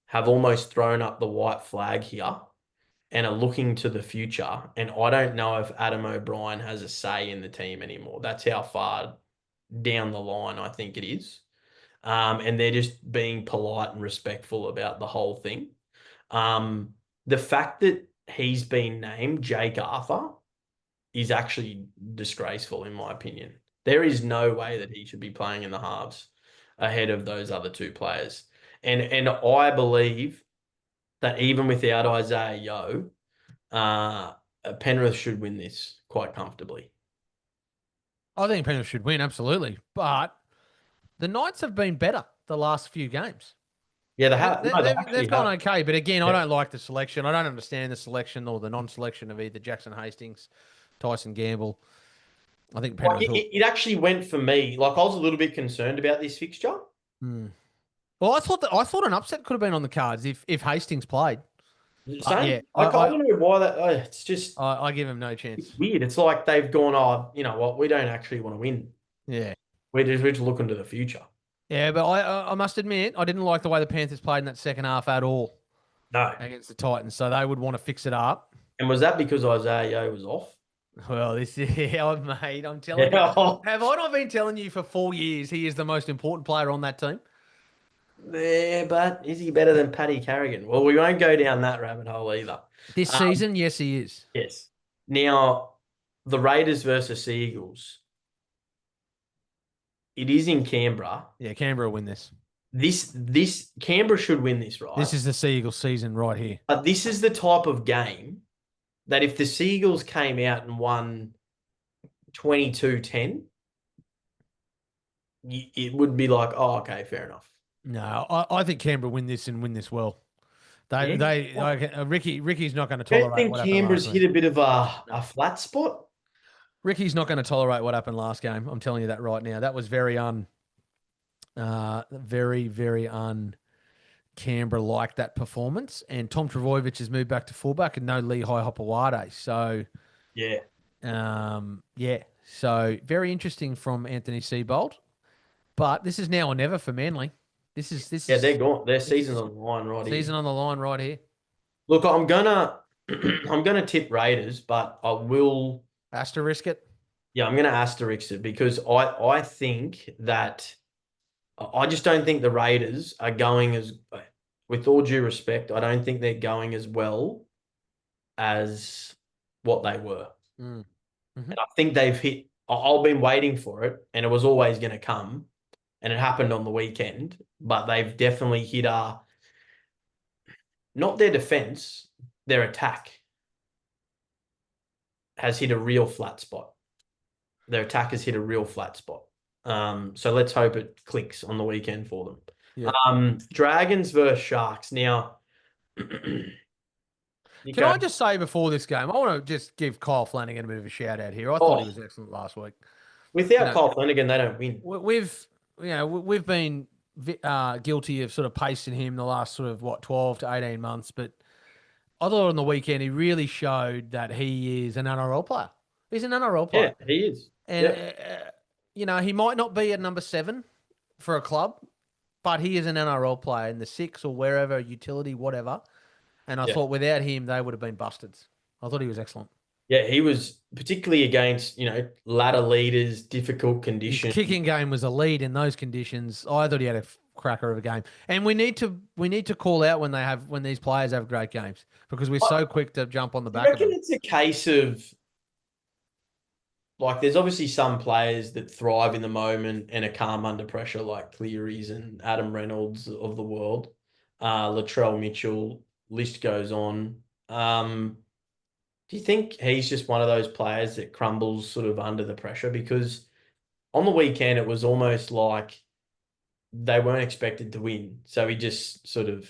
[SPEAKER 1] have almost thrown up the white flag here and are looking to the future. And I don't know if Adam O'Brien has a say in the team anymore. That's how far down the line I think it is. And they're just being polite and respectful about the whole thing. The fact that he's been named Jake Arthur is actually disgraceful, in my opinion. There is no way that he should be playing in the halves ahead of those other two players. And I believe that even without Isaiah Yeo, Penrith should win this quite comfortably.
[SPEAKER 2] I think Penrith should win, absolutely. But the Knights have been better the last few games.
[SPEAKER 1] Yeah, they
[SPEAKER 2] They,
[SPEAKER 1] have.
[SPEAKER 2] they,
[SPEAKER 1] No, they
[SPEAKER 2] they've,
[SPEAKER 1] actually
[SPEAKER 2] they've gone
[SPEAKER 1] have.
[SPEAKER 2] okay. But again, I
[SPEAKER 1] Yeah.
[SPEAKER 2] don't like the selection. I don't understand the selection or the non-selection of either Jackson Hastings, Tyson Gamble. I think
[SPEAKER 1] Like
[SPEAKER 2] Penrith will.
[SPEAKER 1] it actually went for me. Like I was a little bit concerned about this fixture.
[SPEAKER 2] Hmm. Well, I thought an upset could have been on the cards if Hastings played.
[SPEAKER 1] Same.
[SPEAKER 2] Yeah,
[SPEAKER 1] I don't know why that. It's just
[SPEAKER 2] I give him no
[SPEAKER 1] it's
[SPEAKER 2] chance.
[SPEAKER 1] weird. It's like they've gone, oh, you know what? We don't actually want to win.
[SPEAKER 2] Yeah,
[SPEAKER 1] We're just looking to the future.
[SPEAKER 2] yeah, but I must admit I didn't like the way the Panthers played in that second half at all
[SPEAKER 1] No.
[SPEAKER 2] against the Titans. So they would want to fix it up.
[SPEAKER 1] And was that because Isaiah Yeo was off?
[SPEAKER 2] Well, this is mate. I'm telling you.
[SPEAKER 1] Yeah.
[SPEAKER 2] Have I not been telling you for 4 years he is the most important player on that team?
[SPEAKER 1] Yeah, but is he better than Paddy Carrigan? Well, we won't go down that rabbit hole either.
[SPEAKER 2] This
[SPEAKER 1] Um,
[SPEAKER 2] season, yes, he is.
[SPEAKER 1] yes. Now, the Raiders versus Eagles. It is in Canberra.
[SPEAKER 2] Yeah, Canberra will win this.
[SPEAKER 1] This Canberra should win this, right?
[SPEAKER 2] This is the Seagulls season right here.
[SPEAKER 1] But this is the type of game that if the Seagulls came out and won 22-10, it would be like, oh, okay, fair enough.
[SPEAKER 2] No, I think Canberra win this and win this well. Ricky's not going to
[SPEAKER 1] I
[SPEAKER 2] tolerate
[SPEAKER 1] think
[SPEAKER 2] what happened
[SPEAKER 1] Canberra's
[SPEAKER 2] last
[SPEAKER 1] hit
[SPEAKER 2] week.
[SPEAKER 1] a bit of a flat spot.
[SPEAKER 2] Ricky's not going to tolerate what happened last game. I'm telling you that right now. That was very very Canberra like that performance. And Tom Trbojevic has moved back to fullback and no Lehigh Hopewade. So
[SPEAKER 1] Yeah.
[SPEAKER 2] yeah. So very interesting from Anthony Seibold. But this is now or never for Manly.
[SPEAKER 1] Yeah, they're gone. Their season's on the line right here.
[SPEAKER 2] Season on the line right here.
[SPEAKER 1] Look, I'm gonna I'm gonna tip Raiders, but I will.
[SPEAKER 2] Asterisk it.
[SPEAKER 1] Yeah, I'm gonna asterisk it because I think that I just don't think the Raiders are going as, with all due respect, I don't think they're going as well as what they were.
[SPEAKER 2] Mm. Mm-hmm.
[SPEAKER 1] And I think they've hit. I've been waiting for it, and it was always going to come, and it happened on the weekend. But they've definitely hit not their defense, their attack has hit a real flat spot. Their attack has hit a real flat spot. So let's hope it clicks on the weekend for them.
[SPEAKER 2] Yeah.
[SPEAKER 1] Dragons versus Sharks. Now, You
[SPEAKER 2] Can
[SPEAKER 1] go.
[SPEAKER 2] I just say before this game, I want to just give Kyle Flanagan a bit of a shout out here. I thought he
[SPEAKER 1] Oh,
[SPEAKER 2] was excellent last week. You
[SPEAKER 1] without
[SPEAKER 2] know,
[SPEAKER 1] Kyle Flanagan, they don't win.
[SPEAKER 2] we've we've been guilty of sort of pacing him the last sort of what 12 to 18 months, but I thought on the weekend he really showed that he is an NRL player. He's an NRL
[SPEAKER 1] Yeah,
[SPEAKER 2] player,
[SPEAKER 1] he is.
[SPEAKER 2] and
[SPEAKER 1] Yeah,
[SPEAKER 2] he might not be at number 7 for a club, but he is an NRL player in the 6 or wherever, utility, whatever. And I
[SPEAKER 1] yeah,
[SPEAKER 2] thought without him, they would have been bustards. I thought he was excellent.
[SPEAKER 1] yeah. He was particularly against ladder leaders, difficult
[SPEAKER 2] His
[SPEAKER 1] conditions.
[SPEAKER 2] kicking game was a lead in those conditions. I thought he had a cracker of a game, and we need to call out when these players have great games because we're
[SPEAKER 1] I
[SPEAKER 2] so quick to jump on the
[SPEAKER 1] I
[SPEAKER 2] back of
[SPEAKER 1] reckon
[SPEAKER 2] them.
[SPEAKER 1] it's a case of like there's obviously some players that thrive in the moment and are calm under pressure, like Cleary's and Adam Reynolds of the world, Latrell Mitchell. List goes on. Do you think he's just one of those players that crumbles sort of under the pressure? Because on the weekend it was almost like they weren't expected to win, so he just sort of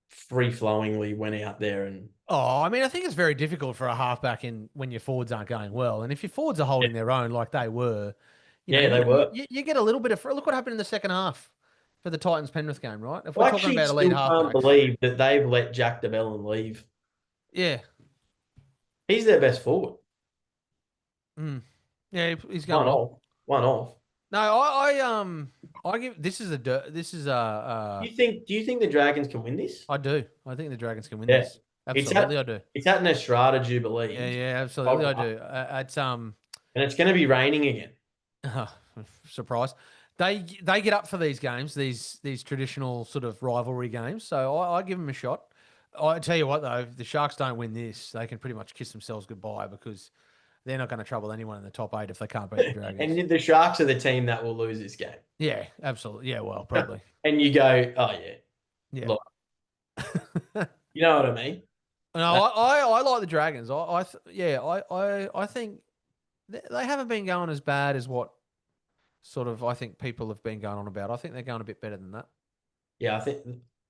[SPEAKER 1] free flowingly went out there and
[SPEAKER 2] Oh, I mean, I think it's very difficult for a halfback in when your forwards aren't going well, and if your forwards are
[SPEAKER 1] yeah,
[SPEAKER 2] holding their own like they were,
[SPEAKER 1] yeah, they were.
[SPEAKER 2] you get a little bit of. Look what happened in the second half for the Titans Penrith game, right? If we're
[SPEAKER 1] I
[SPEAKER 2] talking
[SPEAKER 1] actually
[SPEAKER 2] about elite
[SPEAKER 1] still can't
[SPEAKER 2] halfbacks,
[SPEAKER 1] believe that they've let Jack DeBellin leave.
[SPEAKER 2] yeah,
[SPEAKER 1] He's their best forward.
[SPEAKER 2] mm. Yeah, he's going
[SPEAKER 1] One
[SPEAKER 2] well.
[SPEAKER 1] off. One off.
[SPEAKER 2] No, I give this is
[SPEAKER 1] Do you think the Dragons can win this?
[SPEAKER 2] I do. I think the Dragons can win
[SPEAKER 1] Yeah.
[SPEAKER 2] this.
[SPEAKER 1] It's
[SPEAKER 2] Absolutely,
[SPEAKER 1] at
[SPEAKER 2] I do.
[SPEAKER 1] it's at Nesrata
[SPEAKER 2] Yeah,
[SPEAKER 1] Jubilee.
[SPEAKER 2] yeah, absolutely, I
[SPEAKER 1] Oh,
[SPEAKER 2] do. It's
[SPEAKER 1] and it's going to be raining again.
[SPEAKER 2] surprise. They get up for these games, these traditional sort of rivalry games. So I give them a shot. I tell you what though, if the Sharks don't win this, they can pretty much kiss themselves goodbye because they're not going to trouble anyone in the top 8 if they can't beat the Dragons.
[SPEAKER 1] And the Sharks are the team that will lose this game.
[SPEAKER 2] Yeah, absolutely. Yeah, well, probably.
[SPEAKER 1] And you go, oh yeah,
[SPEAKER 2] Yeah.
[SPEAKER 1] look, you know what I mean?
[SPEAKER 2] No, I like the Dragons. I think they haven't been going as bad as what sort of I think people have been going on about. I think they're going a bit better than that.
[SPEAKER 1] Yeah, I think.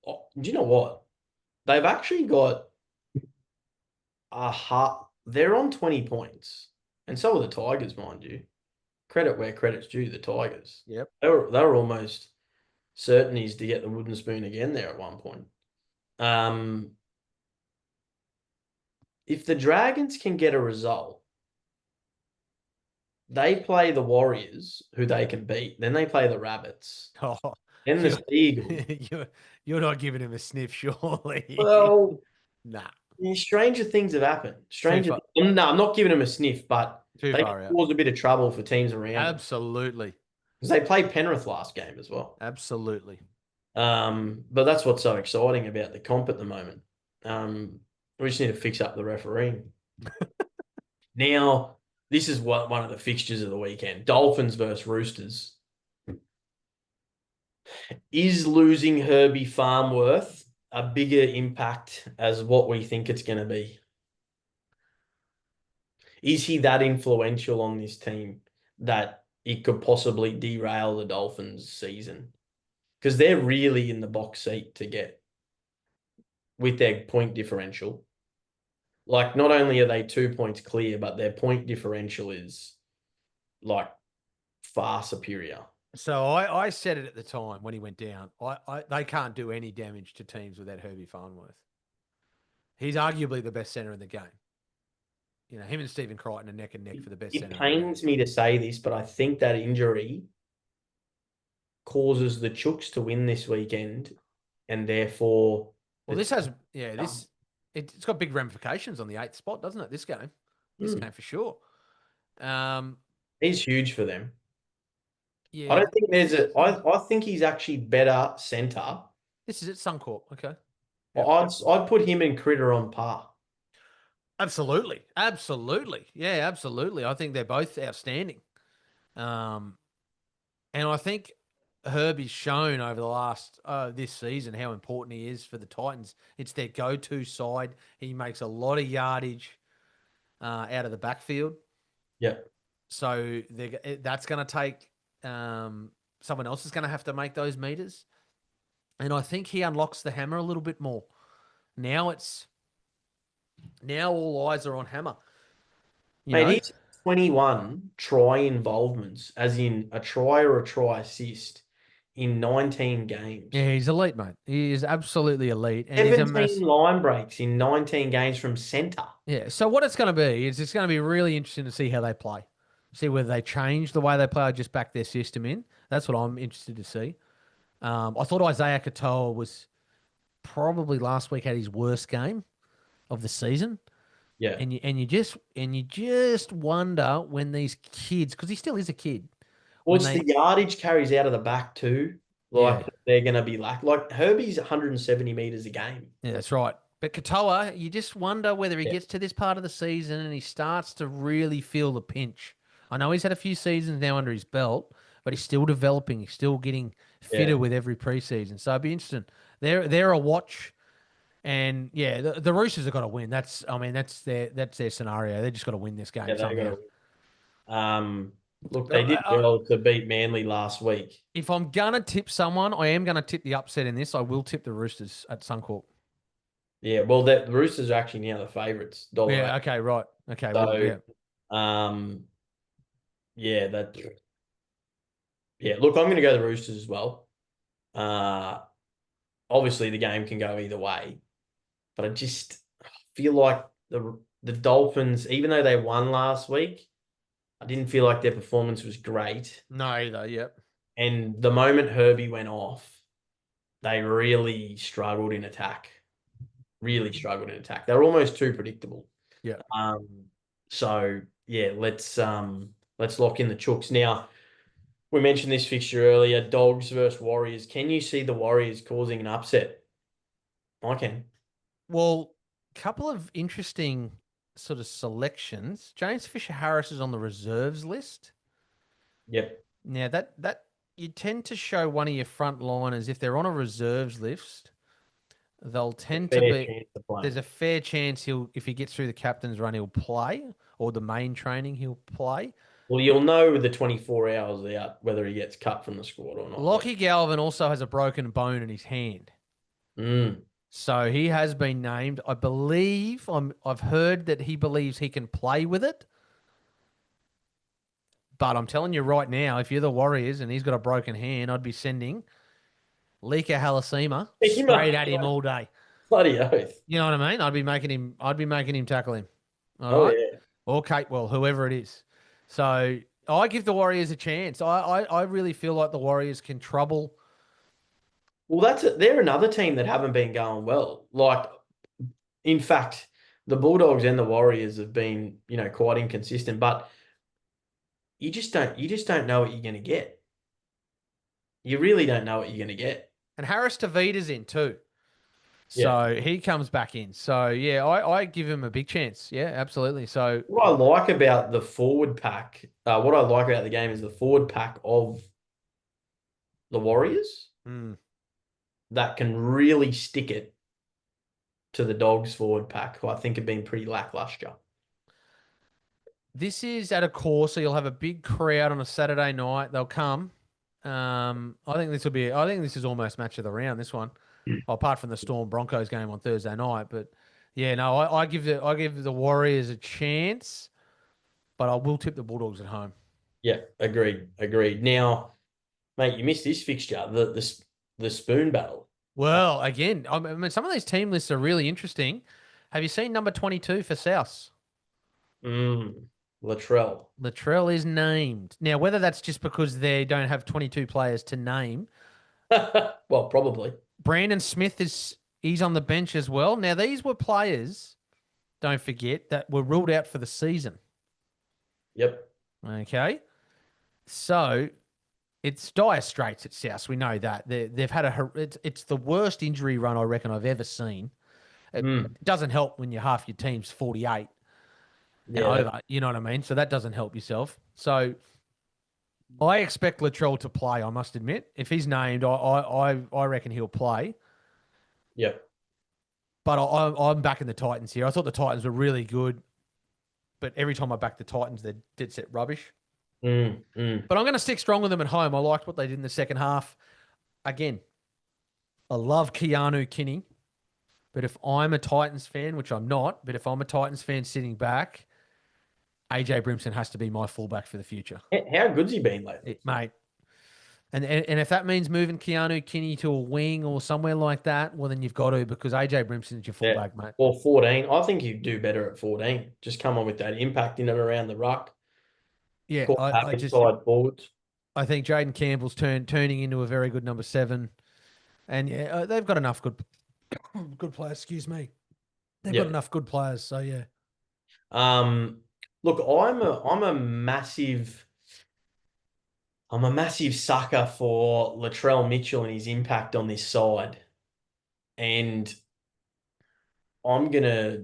[SPEAKER 1] Oh, do you know what? They've actually got a heart. They're on 20 points, and so are the Tigers, mind you. Credit where credit's due. The Tigers.
[SPEAKER 2] Yep.
[SPEAKER 1] They were almost certainties to get the wooden spoon again there at one point. Um, if the Dragons can get a result, they play the Warriors, who they can beat. Then they play the Rabbits.
[SPEAKER 2] Oh,
[SPEAKER 1] Then the
[SPEAKER 2] you're,
[SPEAKER 1] Eagles.
[SPEAKER 2] you're not giving him a sniff, surely.
[SPEAKER 1] Well,
[SPEAKER 2] Nah,
[SPEAKER 1] stranger things have happened.
[SPEAKER 2] too
[SPEAKER 1] Stranger.
[SPEAKER 2] far,
[SPEAKER 1] No, I'm not giving them a sniff, but
[SPEAKER 2] too
[SPEAKER 1] they can
[SPEAKER 2] far out.
[SPEAKER 1] cause a bit of trouble for teams around them
[SPEAKER 2] Absolutely,
[SPEAKER 1] because they played Penrith last game as well.
[SPEAKER 2] absolutely.
[SPEAKER 1] But that's what's so exciting about the comp at the moment. We just need to fix up the refereeing. Now, this is one of the fixtures of the weekend: Dolphins versus Roosters. Is losing Herbie Farmworth a bigger impact as what we think it's going to be? Is he that influential on this team that it could possibly derail the Dolphins' season? Because they're really in the box seat to get with their point differential. Like, not only are they 2 points clear, but their point differential is like far superior.
[SPEAKER 2] So I said it at the time when he went down. They can't do any damage to teams without Herbie Farnworth. He's arguably the best center in the game. Him and Stephen Crichton are neck and neck for the best
[SPEAKER 1] It
[SPEAKER 2] center in the game.
[SPEAKER 1] pains me to say this, but I think that injury causes the Chooks to win this weekend, and therefore,
[SPEAKER 2] Well, it's got big ramifications on the 8th spot, doesn't it? This game for sure.
[SPEAKER 1] He's huge for them.
[SPEAKER 2] Yeah,
[SPEAKER 1] I don't think I think he's actually better centre.
[SPEAKER 2] this is at Suncorp. Okay.
[SPEAKER 1] Yep. I'd put him and Critter on par.
[SPEAKER 2] Absolutely. Absolutely. Yeah, absolutely. I think they're both outstanding. And I think Herbie's shown over the last this season how important he is for the Titans. It's their go-to side. He makes a lot of yardage out of the backfield.
[SPEAKER 1] Yeah.
[SPEAKER 2] So that's going to take someone else is going to have to make those meters. And I think he unlocks the hammer a little bit more. Now it's Now all eyes are on Hammer. You
[SPEAKER 1] Mate,
[SPEAKER 2] know,
[SPEAKER 1] he's 21 try involvements, as in a try or a try assist in 19 games.
[SPEAKER 2] yeah, he's elite, mate. He is absolutely elite, and he's a
[SPEAKER 1] 17
[SPEAKER 2] mess.
[SPEAKER 1] line breaks in 19 games from centre.
[SPEAKER 2] Yeah. So what it's going to be is it's going to be really interesting to see how they play, see whether they change the way they play or just back their system in. That's what I'm interested to see. I thought Isaiah Katoa was probably last week had his worst game of the season.
[SPEAKER 1] Yeah.
[SPEAKER 2] And you just wonder when these kids, because he still is a kid,
[SPEAKER 1] Well,
[SPEAKER 2] when
[SPEAKER 1] it's
[SPEAKER 2] they
[SPEAKER 1] the yardage carries out of the back too.
[SPEAKER 2] yeah
[SPEAKER 1] Like they're going to be like Herbie's 170 meters a game.
[SPEAKER 2] yeah that's right. But Katoa, you just wonder whether he
[SPEAKER 1] Yeah.
[SPEAKER 2] gets to this part of the season and he starts to really feel the pinch. I know he's had a few seasons now under his belt, but he's still developing. He's still getting
[SPEAKER 1] Yeah.
[SPEAKER 2] fitter with every preseason. So it'd be interesting. They're a watch. And yeah, the Roosters have got to win. That's their scenario. They just got to win this
[SPEAKER 1] Yeah.
[SPEAKER 2] game
[SPEAKER 1] They
[SPEAKER 2] somehow.
[SPEAKER 1] got to. Look,
[SPEAKER 2] But
[SPEAKER 1] they did well to beat Manly last week.
[SPEAKER 2] if I'm gonna tip someone, I am gonna tip the upset in this. I will tip the Roosters at Suncorp.
[SPEAKER 1] Yeah. Well, the Roosters are actually now the favourites, $1.08.
[SPEAKER 2] Yeah. Okay. Right. Okay. Well.
[SPEAKER 1] So,
[SPEAKER 2] Yeah.
[SPEAKER 1] um, yeah, that. Yeah. Look, I'm going to go the Roosters as well. Uh, Obviously the game can go either way, but I just feel like the Dolphins, even though they won last week, I didn't feel like their performance was great.
[SPEAKER 2] No. Either. Yep.
[SPEAKER 1] And the moment Herbie went off, they really struggled in attack. Really struggled in attack. They're almost too predictable.
[SPEAKER 2] Yeah.
[SPEAKER 1] Um, so yeah, let's lock in the Chooks. Now, we mentioned this fixture earlier, Dogs versus Warriors. Can you see the Warriors causing an upset? I can.
[SPEAKER 2] Well, couple of interesting sort of selections. James Fisher Harris is on the reserves list.
[SPEAKER 1] Yep.
[SPEAKER 2] Now that you tend to show one of your front liners if they're on a reserves list, they'll tend to
[SPEAKER 1] Fair
[SPEAKER 2] be.
[SPEAKER 1] chance to play.
[SPEAKER 2] There's a fair chance if he gets through the captain's run, he'll play, or the main training, he'll play.
[SPEAKER 1] Well, you'll know with the 24 hours out whether he gets cut from the squad or not.
[SPEAKER 2] Lockie Galvin also has a broken bone in his hand.
[SPEAKER 1] Mm.
[SPEAKER 2] So he has been named. I believe I've heard that he believes he can play with it. But I'm telling you right now, if you're the Warriors and he's got a broken hand, I'd be sending Lika Halasima
[SPEAKER 1] He must
[SPEAKER 2] straight at him all day.
[SPEAKER 1] bloody oath.
[SPEAKER 2] You know what I mean? I'd be making him tackle him. All
[SPEAKER 1] Oh
[SPEAKER 2] right.
[SPEAKER 1] yeah.
[SPEAKER 2] Or Catewell, whoever it is. So I give the Warriors a chance. I really feel like the Warriors can trouble.
[SPEAKER 1] Well, they're another team that haven't been going well. Like, in fact, the Bulldogs and the Warriors have been, quite inconsistent. But you just don't know what you're going to get. You really don't know what you're going to get.
[SPEAKER 2] And Harris Tavita's in too.
[SPEAKER 1] Yeah.
[SPEAKER 2] So he comes back in. So yeah, I give him a big chance. Yeah, absolutely. So
[SPEAKER 1] What I like about the forward pack, what I like about the game is the forward pack of the Warriors
[SPEAKER 2] mm,
[SPEAKER 1] that can really stick it to the Dogs forward pack, who I think have been pretty lackluster.
[SPEAKER 2] this is at a course, so you'll have a big crowd on a Saturday night. They'll come. I think this is almost match of the round, this one. Well, apart from the Storm Broncos game on Thursday night. But yeah, no, I give the Warriors a chance, but I will tip the Bulldogs at home.
[SPEAKER 1] Yeah, agreed. Now, mate, you missed this fixture, the spoon battle.
[SPEAKER 2] Well, again, I mean, some of these team lists are really interesting. Have you seen number 22 for South?
[SPEAKER 1] Latrell.
[SPEAKER 2] Latrell is named. Now, whether that's just because they don't have 22 players to name,
[SPEAKER 1] Well, probably.
[SPEAKER 2] Brandon Smith he's on the bench as well. Now, these were players, don't forget, that were ruled out for the season.
[SPEAKER 1] Yep.
[SPEAKER 2] Okay. So it's dire straits at South. We know that. They've had it's the worst injury run I reckon I've ever seen. It doesn't help when half your team's 48 and
[SPEAKER 1] Yeah.
[SPEAKER 2] over. You know what I mean? So that doesn't help yourself. So I expect Latrell to play, I must admit. If he's named, I reckon he'll play.
[SPEAKER 1] Yep.
[SPEAKER 2] But I'm backing the Titans here. I thought the Titans were really good, but every time I back the Titans, they're dead set rubbish. But I'm going to stick strong with them at home. I liked what they did in the second half. Again, I love Keanu Kinney. But if I'm a Titans fan, which I'm not, but if I'm a Titans fan sitting back, AJ Brimson has to be my fullback for the future.
[SPEAKER 1] How good's he been lately?
[SPEAKER 2] Mate. And if that means moving Keanu Kinney to a wing or somewhere like that, well, then you've got to because AJ Brimson's your
[SPEAKER 1] Yeah.
[SPEAKER 2] fullback, mate.
[SPEAKER 1] Or 14. I think he'd do better at 14. Just come on with that impact in and around the ruck.
[SPEAKER 2] Yeah,
[SPEAKER 1] Caught
[SPEAKER 2] I just
[SPEAKER 1] inside forwards.
[SPEAKER 2] I think Jaden Campbell's turning into a very good number 7, and yeah, they've got enough good players. Excuse me, they've got
[SPEAKER 1] Yeah.
[SPEAKER 2] enough good players. So yeah,
[SPEAKER 1] Um, look, I'm a massive sucker for Latrell Mitchell and his impact on this side. And I'm gonna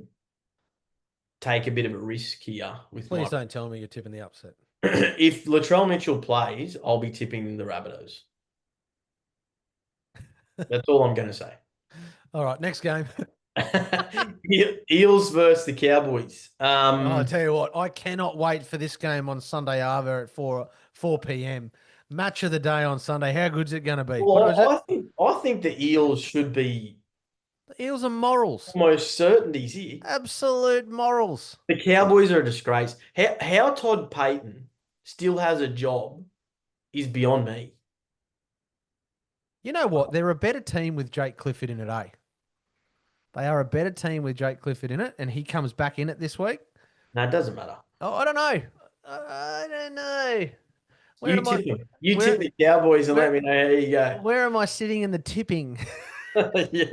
[SPEAKER 1] take a bit of a risk here with
[SPEAKER 2] please
[SPEAKER 1] my
[SPEAKER 2] don't tell me you're tipping the upset.
[SPEAKER 1] if Latrell Mitchell plays, I'll be tipping the Rabbitohs. That's all I'm gonna say.
[SPEAKER 2] All right, next game.
[SPEAKER 1] Eels versus the Cowboys.
[SPEAKER 2] Oh, I tell you what, I cannot wait for this game on Sunday Arva at 4 p.m. Match of the day on Sunday. How good's it going to be? What was
[SPEAKER 1] Well,
[SPEAKER 2] it?
[SPEAKER 1] I think the Eels should be
[SPEAKER 2] The Eels are morals.
[SPEAKER 1] almost certainties here.
[SPEAKER 2] Absolute morals.
[SPEAKER 1] The Cowboys are a disgrace. How Todd Payton still has a job is beyond me.
[SPEAKER 2] You know what? They're a better team with Jake Clifford in it, eh? They are a better team with Jake Clifford in it, and he comes back in it this week.
[SPEAKER 1] No, it doesn't matter.
[SPEAKER 2] Oh, I don't know. I don't know. Where
[SPEAKER 1] You
[SPEAKER 2] am I?
[SPEAKER 1] tip them. You tip
[SPEAKER 2] Where
[SPEAKER 1] the Cowboys and let
[SPEAKER 2] where
[SPEAKER 1] me know how you go.
[SPEAKER 2] where am I sitting in the tipping?
[SPEAKER 1] Yeah.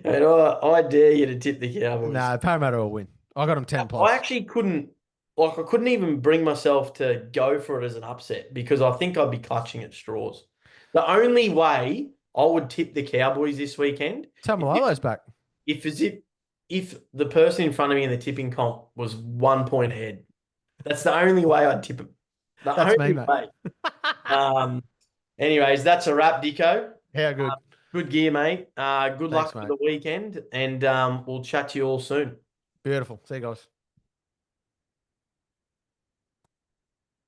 [SPEAKER 1] And I dare you to tip the Cowboys.
[SPEAKER 2] No, Parramatta will win. I got them 10
[SPEAKER 1] I
[SPEAKER 2] plus.
[SPEAKER 1] actually I couldn't even bring myself to go for it as an upset because I think I'd be clutching at straws. The only way I would tip the Cowboys this weekend is
[SPEAKER 2] Tamalolo's back.
[SPEAKER 1] if the person in front of me in the tipping comp was 1 point ahead. That's the only way I'd tip them. The
[SPEAKER 2] That's me,
[SPEAKER 1] only
[SPEAKER 2] mate.
[SPEAKER 1] way. Um, anyways, that's a wrap, Dicko.
[SPEAKER 2] How good.
[SPEAKER 1] Good gear, mate. Good
[SPEAKER 2] Thanks,
[SPEAKER 1] luck for
[SPEAKER 2] mate.
[SPEAKER 1] the weekend, and we'll chat to you all soon.
[SPEAKER 2] Beautiful. See you guys.